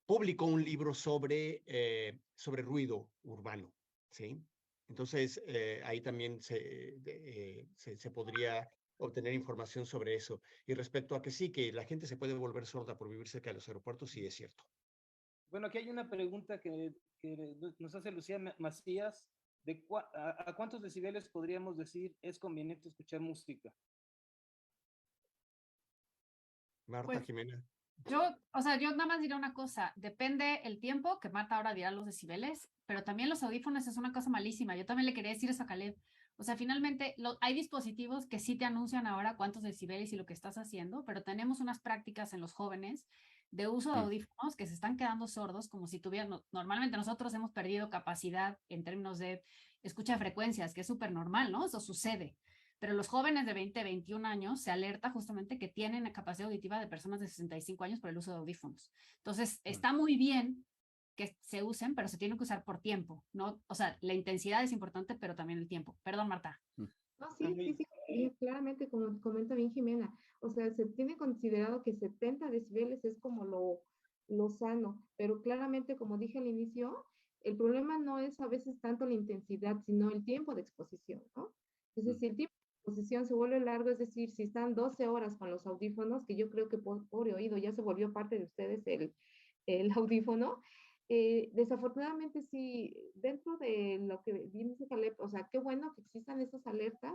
Speaker 3: publicó un libro sobre ruido urbano, ¿sí? Entonces, ahí también se podría obtener información sobre eso. Y respecto a que sí, que la gente se puede volver sorda por vivir cerca de los aeropuertos, sí es cierto.
Speaker 1: Bueno, aquí hay una pregunta que nos hace Lucía Macías. ¿A cuántos decibeles podríamos decir es conveniente escuchar música?
Speaker 3: Marta,
Speaker 2: Pues,
Speaker 3: Jimena.
Speaker 2: yo nada más diré una cosa, depende el tiempo, que Marta ahora dirá los decibeles, pero también los audífonos es una cosa malísima. Yo también le quería decir eso a Caleb. O sea, finalmente hay dispositivos que sí te anuncian ahora cuántos decibeles y lo que estás haciendo, pero tenemos unas prácticas en los jóvenes de uso de audífonos que se están quedando sordos, como si tuvieran, normalmente nosotros hemos perdido capacidad en términos de escucha de frecuencias, que es súper normal, ¿no? Eso sucede. Pero los jóvenes de 20, 21 años se alerta justamente que tienen capacidad auditiva de personas de 65 años por el uso de audífonos. Entonces, está muy bien que se usen, pero se tienen que usar por tiempo, ¿no? O sea, la intensidad es importante, pero también el tiempo. Perdón, Marta.
Speaker 4: No, sí, claramente, como comenta bien Jimena, o sea, se tiene considerado que 70 decibeles es como lo sano, pero claramente, como dije al inicio, el problema no es a veces tanto la intensidad, sino el tiempo de exposición, ¿no? Entonces, si el tiempo de exposición se vuelve largo, es decir, si están 12 horas con los audífonos, que yo creo que por oído ya se volvió parte de ustedes el audífono, desafortunadamente sí, dentro de lo que dice Caleb, o sea, qué bueno que existan esas alertas,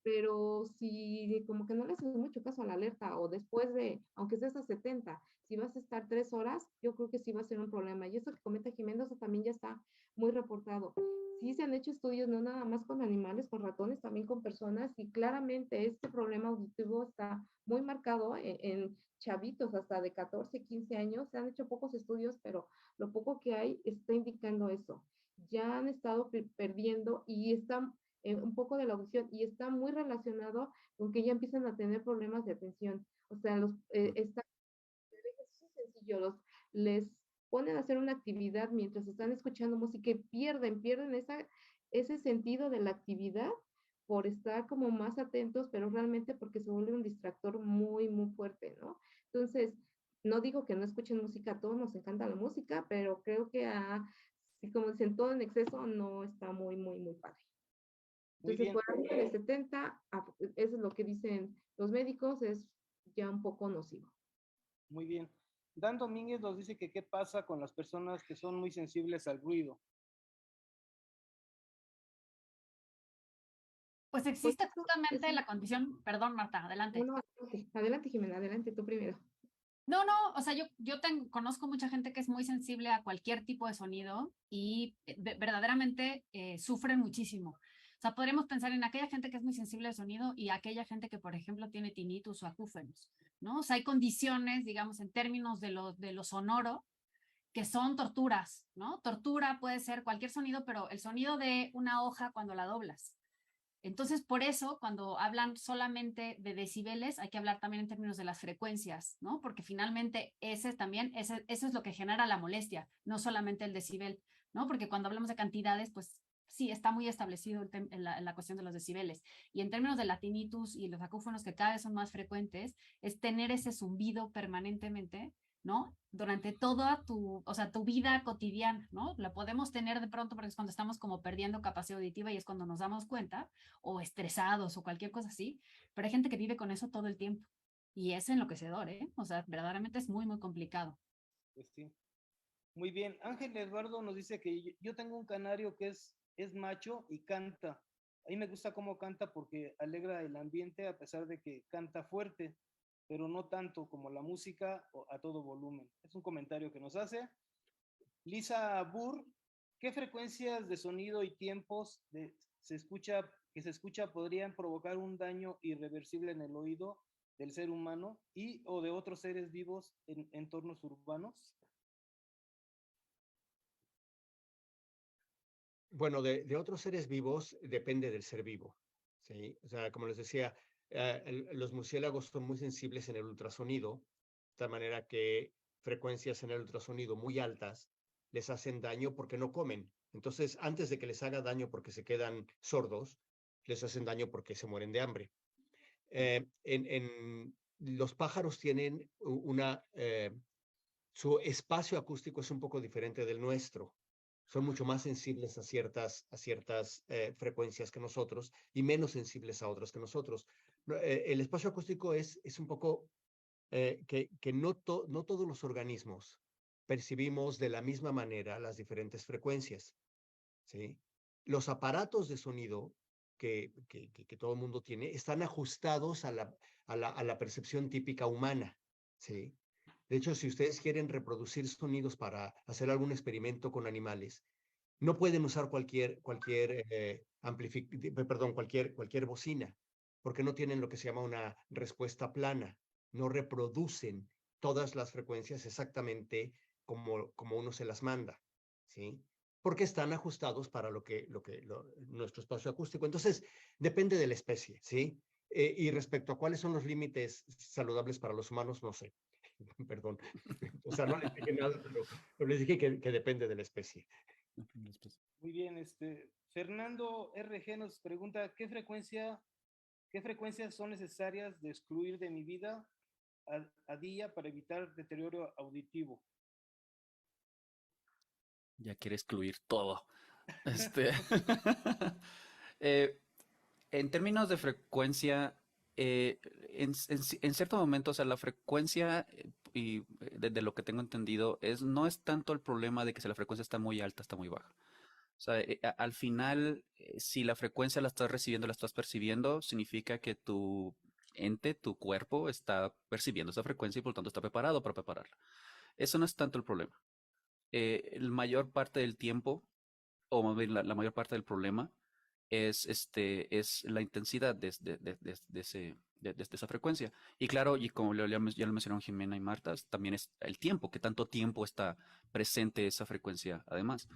Speaker 4: pero si como que no le haces mucho caso a la alerta o después de, aunque estés a 70, si vas a estar 3 horas, yo creo que sí va a ser un problema. Y eso que comenta Jimena, eso también ya está muy reportado. Sí se han hecho estudios, no nada más con animales, con ratones, también con personas, y claramente este problema auditivo está muy marcado en chavitos hasta de 14, 15 años. Se han hecho pocos estudios, pero lo poco que hay está indicando eso. Ya han estado perdiendo y están un poco de la audición y está muy relacionado con que ya empiezan a tener problemas de atención. O sea, ejercicios sencillos, les ponen a hacer una actividad mientras están escuchando música y pierden ese sentido de la actividad por estar como más atentos, pero realmente porque se vuelve un distractor muy, muy fuerte, ¿no? Entonces, no digo que no escuchen música, a todos nos encanta la música, pero creo que como dicen, todo en exceso no está muy, muy, muy padre. Entonces, por arriba de 70, eso es lo que dicen los médicos, es ya un poco nocivo.
Speaker 1: Muy bien. Dan Domínguez nos dice que qué pasa con las personas que son muy sensibles al ruido.
Speaker 2: Pues existe justamente la condición, perdón Marta, adelante.
Speaker 4: No, adelante Jimena, adelante tú primero.
Speaker 2: No, o sea, yo conozco mucha gente que es muy sensible a cualquier tipo de sonido y verdaderamente sufren muchísimo. O sea, podríamos pensar en aquella gente que es muy sensible al sonido y aquella gente que, por ejemplo, tiene tinnitus o acúfenos, ¿no? O sea, hay condiciones, digamos, en términos de lo sonoro, que son torturas, ¿no? Tortura puede ser cualquier sonido, pero el sonido de una hoja cuando la doblas. Entonces, por eso, cuando hablan solamente de decibeles, hay que hablar también en términos de las frecuencias, ¿no? Porque finalmente eso es lo que genera la molestia, no solamente el decibel, ¿no? Porque cuando hablamos de cantidades, pues sí, está muy establecido en la cuestión de los decibeles. Y en términos de la tinnitus y los acúfonos que cada vez son más frecuentes, es tener ese zumbido permanentemente ¿no? Durante toda tu, o sea, tu vida cotidiana, ¿no? La podemos tener de pronto porque es cuando estamos como perdiendo capacidad auditiva y es cuando nos damos cuenta, o estresados o cualquier cosa así, pero hay gente que vive con eso todo el tiempo y es enloquecedor, ¿eh? O sea, verdaderamente es muy, muy complicado.
Speaker 1: Pues sí. Muy bien. Ángel Eduardo nos dice que yo tengo un canario que es macho y canta. A mí me gusta cómo canta porque alegra el ambiente a pesar de que canta fuerte, pero no tanto como la música a todo volumen. Es un comentario que nos hace. Lisa Burr, ¿qué frecuencias de sonido y tiempos que se escucha podrían provocar un daño irreversible en el oído del ser humano y o de otros seres vivos en entornos urbanos?
Speaker 3: Bueno, de otros seres vivos depende del ser vivo, ¿sí? O sea, como les decía, los murciélagos son muy sensibles en el ultrasonido, de tal manera que frecuencias en el ultrasonido muy altas les hacen daño porque no comen. Entonces, antes de que les haga daño porque se quedan sordos, les hacen daño porque se mueren de hambre. Los pájaros tienen su espacio acústico es un poco diferente del nuestro. Son mucho más sensibles a ciertas frecuencias que nosotros y menos sensibles a otras que nosotros. El espacio acústico es un poco que no todos los organismos percibimos de la misma manera las diferentes frecuencias, ¿sí? Los aparatos de sonido que todo el mundo tiene están ajustados a la percepción típica humana, ¿sí? De hecho, si ustedes quieren reproducir sonidos para hacer algún experimento con animales, no pueden usar cualquier bocina, porque no tienen lo que se llama una respuesta plana. No reproducen todas las frecuencias exactamente como uno se las manda, ¿sí? Porque están ajustados para nuestro espacio acústico. Entonces, depende de la especie, ¿sí? Y respecto a cuáles son los límites saludables para los humanos, no sé. Perdón. O sea, no les dije nada, pero les dije que depende de la especie.
Speaker 1: Muy bien, Fernando RG nos pregunta, qué frecuencias son necesarias de excluir de mi vida a día para evitar deterioro auditivo?
Speaker 5: Ya quiere excluir todo. Este, eh, en términos de frecuencia, en cierto momento, o sea, la frecuencia, y de lo que tengo entendido, no es tanto el problema de que si la frecuencia está muy alta, está muy baja. O sea, al final, si la frecuencia la estás recibiendo, la estás percibiendo, significa que tu ente, tu cuerpo, está percibiendo esa frecuencia y por lo tanto está preparado para prepararla. Eso no es tanto el problema. La mayor parte del tiempo, o más bien la mayor parte del problema, es la intensidad de esa frecuencia. Y claro, y como ya lo mencionaron Jimena y Marta, también es el tiempo, que tanto tiempo está presente esa frecuencia además.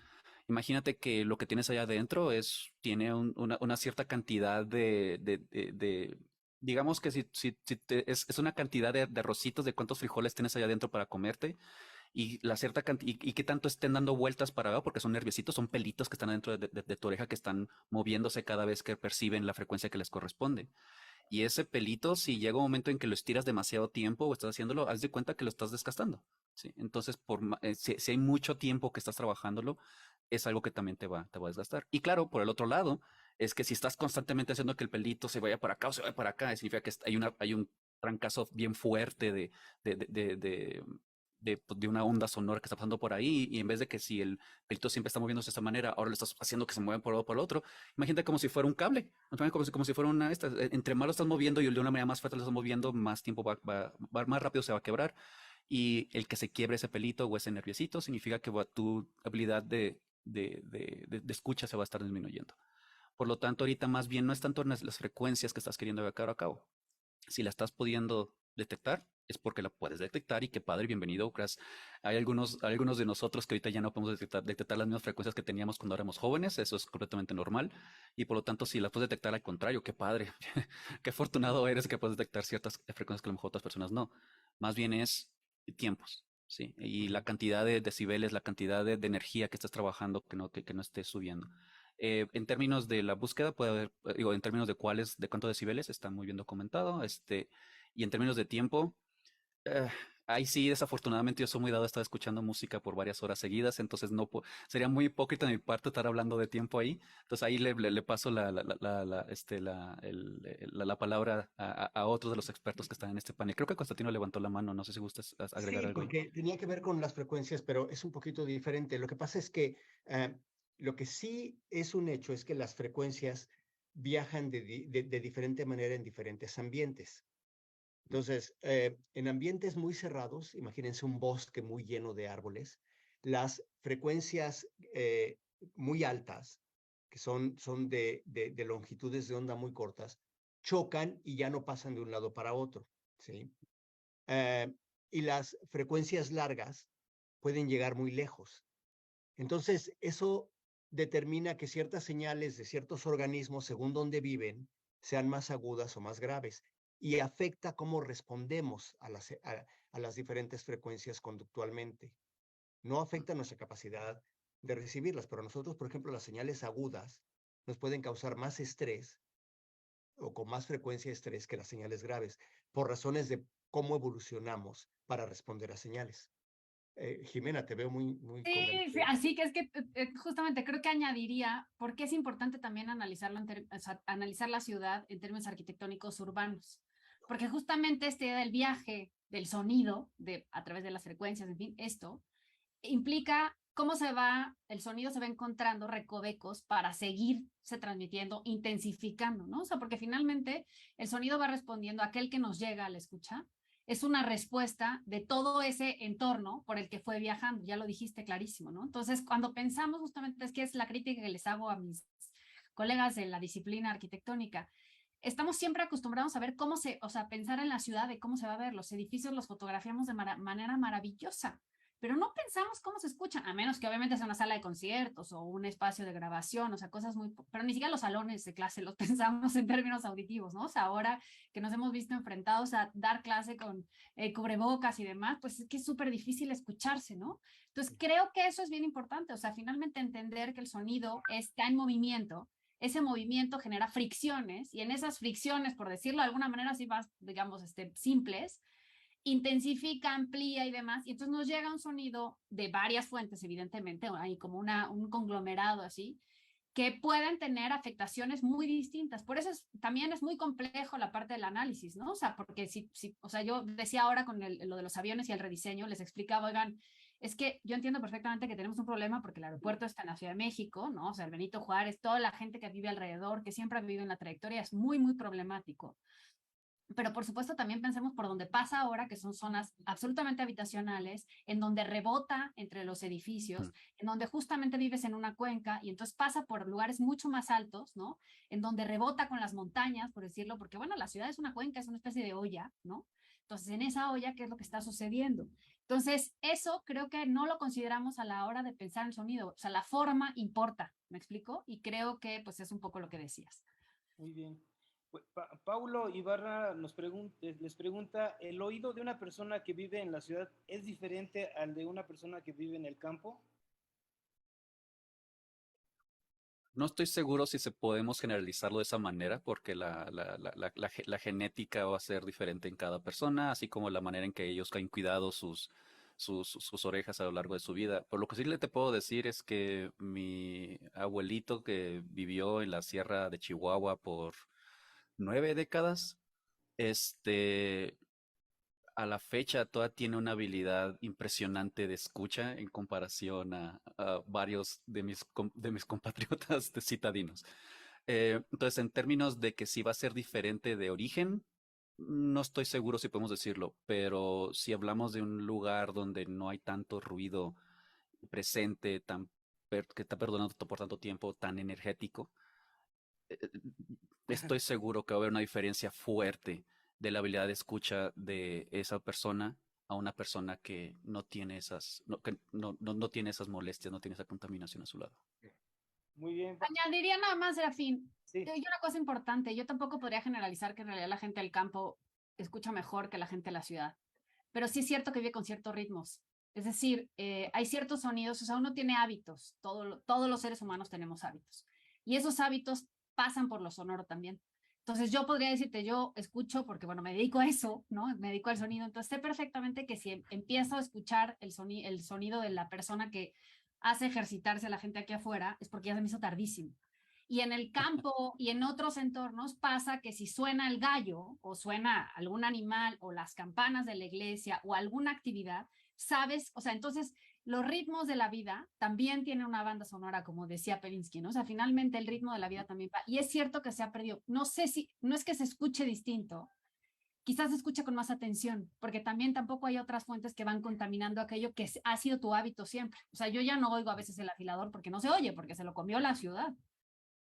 Speaker 5: Imagínate que lo que tienes allá adentro tiene una cierta cantidad digamos que es una cantidad de arrocitos de cuántos frijoles tienes allá adentro para comerte y la cierta cantidad, y qué tanto estén dando vueltas para abajo, porque son nerviositos, son pelitos que están adentro de tu oreja que están moviéndose cada vez que perciben la frecuencia que les corresponde. Y ese pelito, si llega un momento en que lo estiras demasiado tiempo o estás haciéndolo, haz de cuenta que lo estás desgastando. ¿Sí? Entonces, si hay mucho tiempo que estás trabajándolo, es algo que también te va a desgastar. Y claro, por el otro lado, es que si estás constantemente haciendo que el pelito se vaya para acá o se vaya para acá, significa que hay un trancazo bien fuerte de, de, de, de, de una onda sonora que está pasando por ahí, y en vez de que si el pelito siempre está moviéndose de esta manera, ahora lo estás haciendo que se mueva por un lado por el otro. Imagínate como si fuera un cable, como si fuera entre más lo estás moviendo y de una manera más fuerte lo estás moviendo, más tiempo más rápido se va a quebrar. Y el que se quiebre ese pelito o ese nerviosito significa que tu habilidad de escucha se va a estar disminuyendo. Por lo tanto, ahorita más bien no es tanto las frecuencias que estás queriendo llevar a cabo. Si la estás pudiendo detectar, es porque la puedes detectar y qué padre, bienvenido. Hay algunos de nosotros que ahorita ya no podemos detectar las mismas frecuencias que teníamos cuando éramos jóvenes, eso es completamente normal. Y por lo tanto, si la puedes detectar al contrario, qué padre, qué afortunado eres que puedes detectar ciertas frecuencias que a lo mejor otras personas no. Más bien es tiempos, ¿sí? Y la cantidad de decibeles, la cantidad de energía que estás trabajando que no estés subiendo. En términos de la búsqueda, puede haber, en términos de cuántos decibeles, está muy bien documentado, y en términos de tiempo, Ahí sí, desafortunadamente yo soy muy dado a estar escuchando música por varias horas seguidas, entonces no sería muy hipócrita de mi parte estar hablando de tiempo ahí. Entonces ahí le paso la palabra a otros de los expertos que están en este panel. Creo que Constantino levantó la mano, no sé si gustas agregar
Speaker 3: Sí,
Speaker 5: algo ahí.
Speaker 3: porque tenía que ver con las frecuencias, pero es un poquito diferente. Lo que pasa es que lo que sí es un hecho es que las frecuencias viajan de diferente manera en diferentes ambientes. Entonces, en ambientes muy cerrados, imagínense un bosque muy lleno de árboles, las frecuencias muy altas, que son de longitudes de onda muy cortas, chocan y ya no pasan de un lado para otro, ¿sí? Y las frecuencias largas pueden llegar muy lejos. Entonces, eso determina que ciertas señales de ciertos organismos, según donde viven, sean más agudas o más graves y afecta cómo respondemos a las diferentes frecuencias conductualmente. No afecta nuestra capacidad de recibirlas, pero nosotros, por ejemplo, las señales agudas nos pueden causar más estrés o con más frecuencia de estrés que las señales graves, por razones de cómo evolucionamos para responder a señales. Jimena, te veo muy con ganas
Speaker 2: Sí, así que es que justamente creo que añadiría, porque es importante también analizarlo o sea, analizar la ciudad en términos arquitectónicos urbanos, porque justamente este del viaje del sonido a través de las frecuencias, en fin, esto implica cómo el sonido se va encontrando recovecos para seguirse transmitiendo, intensificando, ¿no? O sea, porque finalmente el sonido va respondiendo a aquel que nos llega a la escucha, es una respuesta de todo ese entorno por el que fue viajando, ya lo dijiste clarísimo, ¿no? Entonces, cuando pensamos justamente, es que es la crítica que les hago a mis colegas de la disciplina arquitectónica, estamos siempre acostumbrados a ver o sea, pensar en la ciudad de cómo se va a ver, los edificios los fotografiamos de manera maravillosa, pero no pensamos cómo se escuchan, a menos que obviamente sea una sala de conciertos o un espacio de grabación, o sea, cosas muy, pero ni siquiera los salones de clase los pensamos en términos auditivos, ¿no? O sea, ahora que nos hemos visto enfrentados a dar clase con cubrebocas y demás, pues es que es súper difícil escucharse, ¿no? Entonces, creo que eso es bien importante, o sea, finalmente entender que el sonido está en movimiento, ese movimiento genera fricciones y en esas fricciones, por decirlo de alguna manera, así más, digamos, simples, intensifica, amplía y demás, y entonces nos llega un sonido de varias fuentes, evidentemente, hay como un conglomerado así, que pueden tener afectaciones muy distintas. Por eso también es muy complejo la parte del análisis, ¿no? O sea, porque o sea, yo decía ahora con lo de los aviones y el rediseño, les explicaba, oigan, es que yo entiendo perfectamente que tenemos un problema porque el aeropuerto está en la Ciudad de México, ¿no? O sea, el Benito Juárez, toda la gente que vive alrededor, que siempre ha vivido en la trayectoria, es muy, muy problemático. Pero por supuesto también pensemos por donde pasa ahora, que son zonas absolutamente habitacionales, en donde rebota entre los edificios, en donde justamente vives en una cuenca y entonces pasa por lugares mucho más altos, ¿no? En donde rebota con las montañas, por decirlo, porque bueno, la ciudad es una cuenca, es una especie de olla, ¿no? Entonces, en esa olla, ¿qué es lo que está sucediendo? Entonces, eso creo que no lo consideramos a la hora de pensar el sonido, o sea, la forma importa, ¿me explico? Y creo que pues es un poco lo que decías.
Speaker 1: Muy bien. Paulo Ibarra les pregunta, ¿el oído de una persona que vive en la ciudad es diferente al de una persona que vive en el campo?
Speaker 5: No estoy seguro si se podemos generalizarlo de esa manera, porque la genética va a ser diferente en cada persona, así como la manera en que ellos han cuidado sus orejas a lo largo de su vida. Por lo que sí te puedo decir es que mi abuelito, que vivió en la sierra de Chihuahua por 9 décadas, este, a la fecha todavía tiene una habilidad impresionante de escucha en comparación a varios de mis compatriotas citadinos. Entonces, en términos de que si va a ser diferente de origen, no estoy seguro si podemos decirlo, pero si hablamos de un lugar donde no hay tanto ruido presente, que está perdonando por tanto tiempo, tan energético, estoy seguro que va a haber una diferencia fuerte de la habilidad de escucha de esa persona a una persona que no tiene no tiene esas molestias, no tiene esa contaminación a su lado.
Speaker 1: Muy bien.
Speaker 2: Añadiría nada más, Serafín,
Speaker 1: Sí.
Speaker 2: y una cosa importante, yo tampoco podría generalizar que en realidad la gente del campo escucha mejor que la gente de la ciudad, pero sí es cierto que vive con ciertos ritmos. Es decir, hay ciertos sonidos, o sea, uno tiene hábitos, todos los seres humanos tenemos hábitos, y esos hábitos pasan por lo sonoro también. Entonces yo podría decirte, yo escucho, porque bueno, me dedico a eso, ¿no? Me dedico al sonido, entonces sé perfectamente que si empiezo a escuchar el sonido de la persona que hace ejercitarse a la gente aquí afuera, es porque ya se me hizo tardísimo. Y en el campo y en otros entornos pasa que si suena el gallo o suena algún animal o las campanas de la iglesia o alguna actividad, sabes, o sea, entonces los ritmos de la vida también tienen una banda sonora, como decía Perinsky, ¿no? O sea, finalmente el ritmo de la vida también va. Y es cierto que se ha perdido. No sé si, no es que se escuche distinto, quizás se escucha con más atención, porque también tampoco hay otras fuentes que van contaminando aquello que ha sido tu hábito siempre. O sea, yo ya no oigo a veces el afilador porque no se oye, porque se lo comió la ciudad,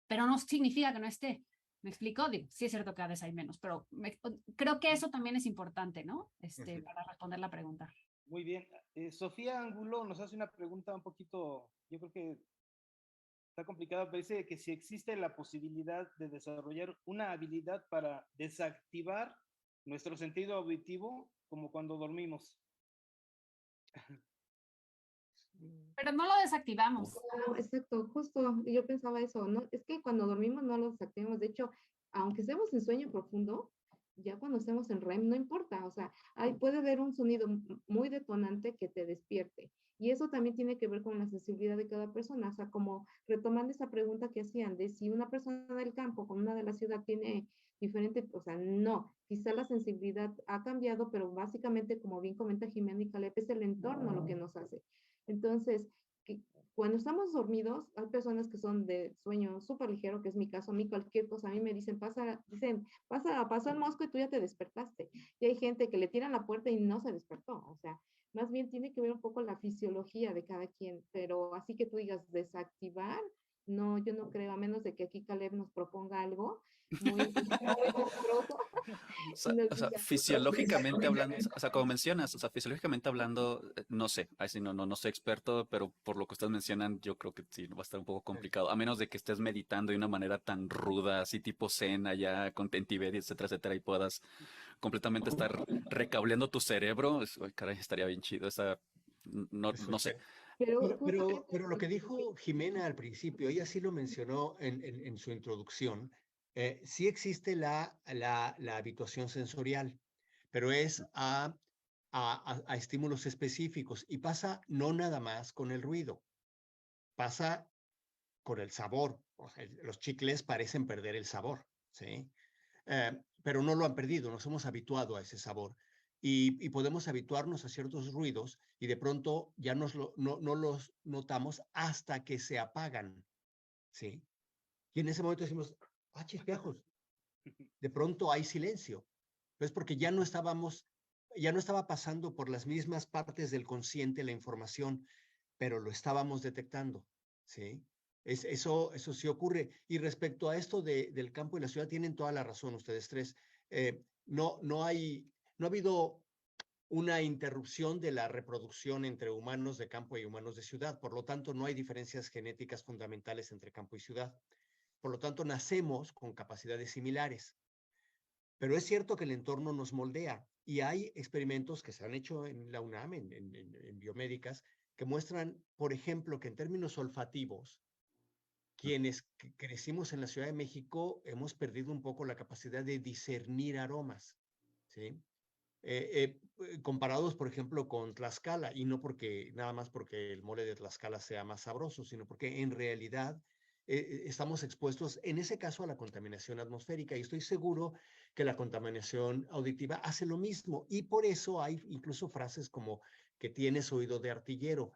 Speaker 2: pero no significa que no esté. ¿Me explico? Digo, sí es cierto que a veces hay menos, pero creo que eso también es importante, ¿no? Para responder la pregunta.
Speaker 1: Muy bien. Sofía Angulo nos hace una pregunta un poquito, yo creo que está complicada, pero dice que si existe la posibilidad de desarrollar una habilidad para desactivar nuestro sentido auditivo como cuando dormimos.
Speaker 2: Pero no lo desactivamos.
Speaker 4: No, exacto, justo, yo pensaba eso, ¿no? Es que cuando dormimos no lo desactivamos, de hecho, aunque estemos en sueño profundo, ya cuando estemos en REM, no importa, o sea, puede haber un sonido muy detonante que te despierte. Y eso también tiene que ver con la sensibilidad de cada persona, o sea, como retomando esa pregunta que hacían de si una persona del campo con una de la ciudad tiene diferente, o sea, no, quizá la sensibilidad ha cambiado, pero básicamente, como bien comenta Jimena y Caleb, es el entorno lo que nos hace. Entonces, que cuando estamos dormidos, hay personas que son de sueño súper ligero, que es mi caso, a mí cualquier cosa, a mí me dicen, pasó el mosco y tú ya te despertaste. Y hay gente que le tiran la puerta y no se despertó, o sea, más bien tiene que ver un poco la fisiología de cada quien, pero así que tú digas desactivar, no, yo no creo, a menos de que aquí Caleb nos proponga algo muy, muy poderoso.
Speaker 5: O sea, fisiológicamente hablando, o sea, como mencionas, o sea, fisiológicamente hablando, no sé, ahí sí no soy experto, pero por lo que ustedes mencionan, yo creo que sí va a estar un poco complicado, a menos de que estés meditando de una manera tan ruda, así tipo zen, allá con Tentibedia, etcétera, y puedas completamente estar recableando tu cerebro. Ay, caray, estaría bien chido, no sé.
Speaker 3: Pero lo que dijo Jimena al principio, ella sí lo mencionó en su introducción, sí existe la habituación sensorial, pero es a estímulos específicos y pasa no nada más con el ruido, pasa con el sabor. O sea, los chicles parecen perder el sabor, ¿sí? Pero no lo han perdido, nos hemos habituado a ese sabor. Y podemos habituarnos a ciertos ruidos y de pronto ya no los notamos hasta que se apagan, ¿sí? Y en ese momento decimos, ¡ah, chispejos! De pronto hay silencio. Es porque ya no estaba pasando por las mismas partes del consciente la información, pero lo estábamos detectando, ¿sí? Eso sí ocurre. Y respecto a esto del campo y la ciudad, tienen toda la razón ustedes tres. No ha habido una interrupción de la reproducción entre humanos de campo y humanos de ciudad. Por lo tanto, no hay diferencias genéticas fundamentales entre campo y ciudad. Por lo tanto, nacemos con capacidades similares. Pero es cierto que el entorno nos moldea y hay experimentos que se han hecho en la UNAM, en biomédicas, que muestran, por ejemplo, que en términos olfativos, quienes crecimos en la Ciudad de México hemos perdido un poco la capacidad de discernir aromas, ¿sí? Comparados, por ejemplo, con Tlaxcala, y no porque nada más porque el mole de Tlaxcala sea más sabroso, sino porque en realidad estamos expuestos, en ese caso, a la contaminación atmosférica, y estoy seguro que la contaminación auditiva hace lo mismo, y por eso hay incluso frases como que tienes oído de artillero.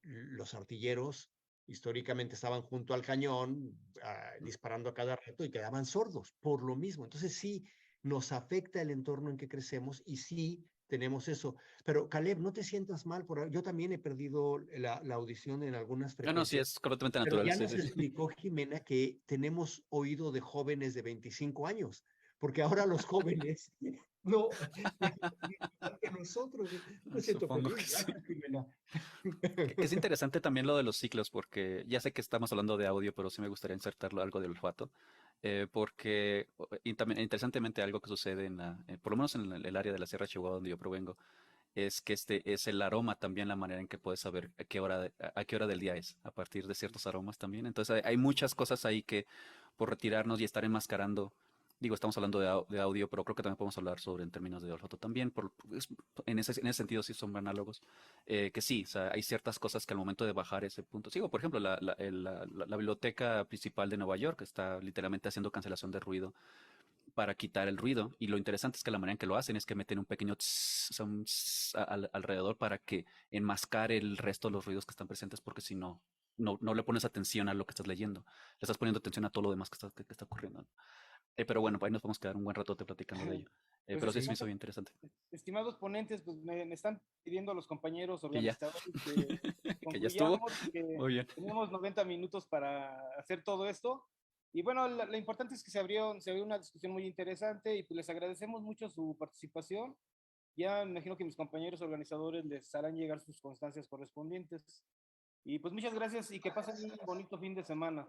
Speaker 3: Los artilleros históricamente estaban junto al cañón, disparando a cada rato y quedaban sordos por lo mismo. Entonces sí, nos afecta el entorno en que crecemos y sí tenemos eso. Pero Caleb, no te sientas mal, yo también he perdido la audición en algunas
Speaker 5: No, sí,
Speaker 3: frecuencias.
Speaker 5: es completamente
Speaker 3: Pero
Speaker 5: natural.
Speaker 3: ya
Speaker 5: Sí,
Speaker 3: nos
Speaker 5: sí.
Speaker 3: explicó Jimena que tenemos oído de jóvenes de 25 años, porque ahora los jóvenes no, que nosotros. Me siento
Speaker 5: Supongo que
Speaker 3: feliz.
Speaker 5: sí.
Speaker 3: Gracias, Jimena.
Speaker 5: Que es interesante también lo de los ciclos, porque ya sé que estamos hablando de audio, pero sí me gustaría insertarlo algo del olfato, porque y también interesantemente algo que sucede por lo menos en el área de la Sierra de Chihuahua donde yo provengo, es que es el aroma también la manera en que puedes saber a qué hora del día es, a partir de ciertos aromas también. Entonces hay muchas cosas ahí que por retirarnos y estar enmascarando Digo, estamos hablando de audio, pero creo que también podemos hablar sobre en términos de olfato también. En ese sentido sí son análogos. Que sí, o sea, hay ciertas cosas que al momento de bajar ese punto. Sigo, por ejemplo, la biblioteca principal de Nueva York está literalmente haciendo cancelación de ruido para quitar el ruido. Y lo interesante es que la manera en que lo hacen es que meten un pequeño tss, o sea, un tss alrededor para que enmascare el resto de los ruidos que están presentes, porque si no, no le pones atención a lo que estás leyendo. Le estás poniendo atención a todo lo demás que está ocurriendo, ¿no? Pero bueno, ahí nos podemos quedar un buen rato platicando de ello.
Speaker 1: Pues,
Speaker 5: Pero sí se me hizo bien interesante.
Speaker 1: estimados ponentes, pues me están pidiendo los compañeros
Speaker 5: Que ya.
Speaker 1: organizadores
Speaker 5: Que ya estuvo.
Speaker 1: que
Speaker 5: Muy bien.
Speaker 1: tenemos 90 minutos para hacer todo esto. Y bueno, lo importante es que se abrió una discusión muy interesante y pues les agradecemos mucho su participación. Ya me imagino que mis compañeros organizadores les harán llegar sus constancias correspondientes. Y pues muchas gracias y que pasen un bonito fin de semana.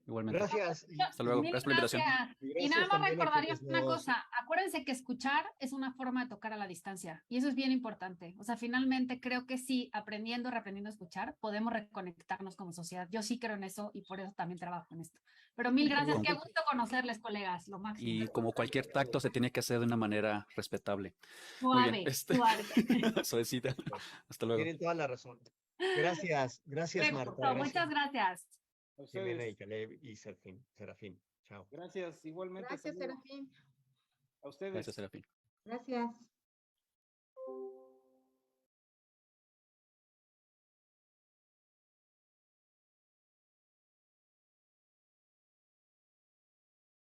Speaker 5: Igualmente.
Speaker 3: Gracias.
Speaker 5: Hasta luego.
Speaker 2: Mil
Speaker 5: Gracias por la invitación.
Speaker 2: gracias. Y nada más recordaríamos una cosa, acuérdense que escuchar es una forma de tocar a la distancia y eso es bien importante. O sea, finalmente creo que sí, aprendiendo, reaprendiendo a escuchar, podemos reconectarnos como sociedad. Yo sí creo en eso y por eso también trabajo en esto. Pero mil gracias, qué gusto conocerles, colegas, lo máximo.
Speaker 5: Y como cualquier tacto se tiene que hacer de una manera respetable.
Speaker 2: Suave, suave.
Speaker 5: Suavecita. Hasta luego.
Speaker 3: Tienen toda la razón. Gracias, Marta. Gracias.
Speaker 2: Muchas gracias.
Speaker 3: Jimena y Caleb y Serafín. Chao.
Speaker 1: Gracias, igualmente.
Speaker 4: Gracias, Serafín.
Speaker 1: A ustedes.
Speaker 5: Gracias, Serafín.
Speaker 4: Gracias.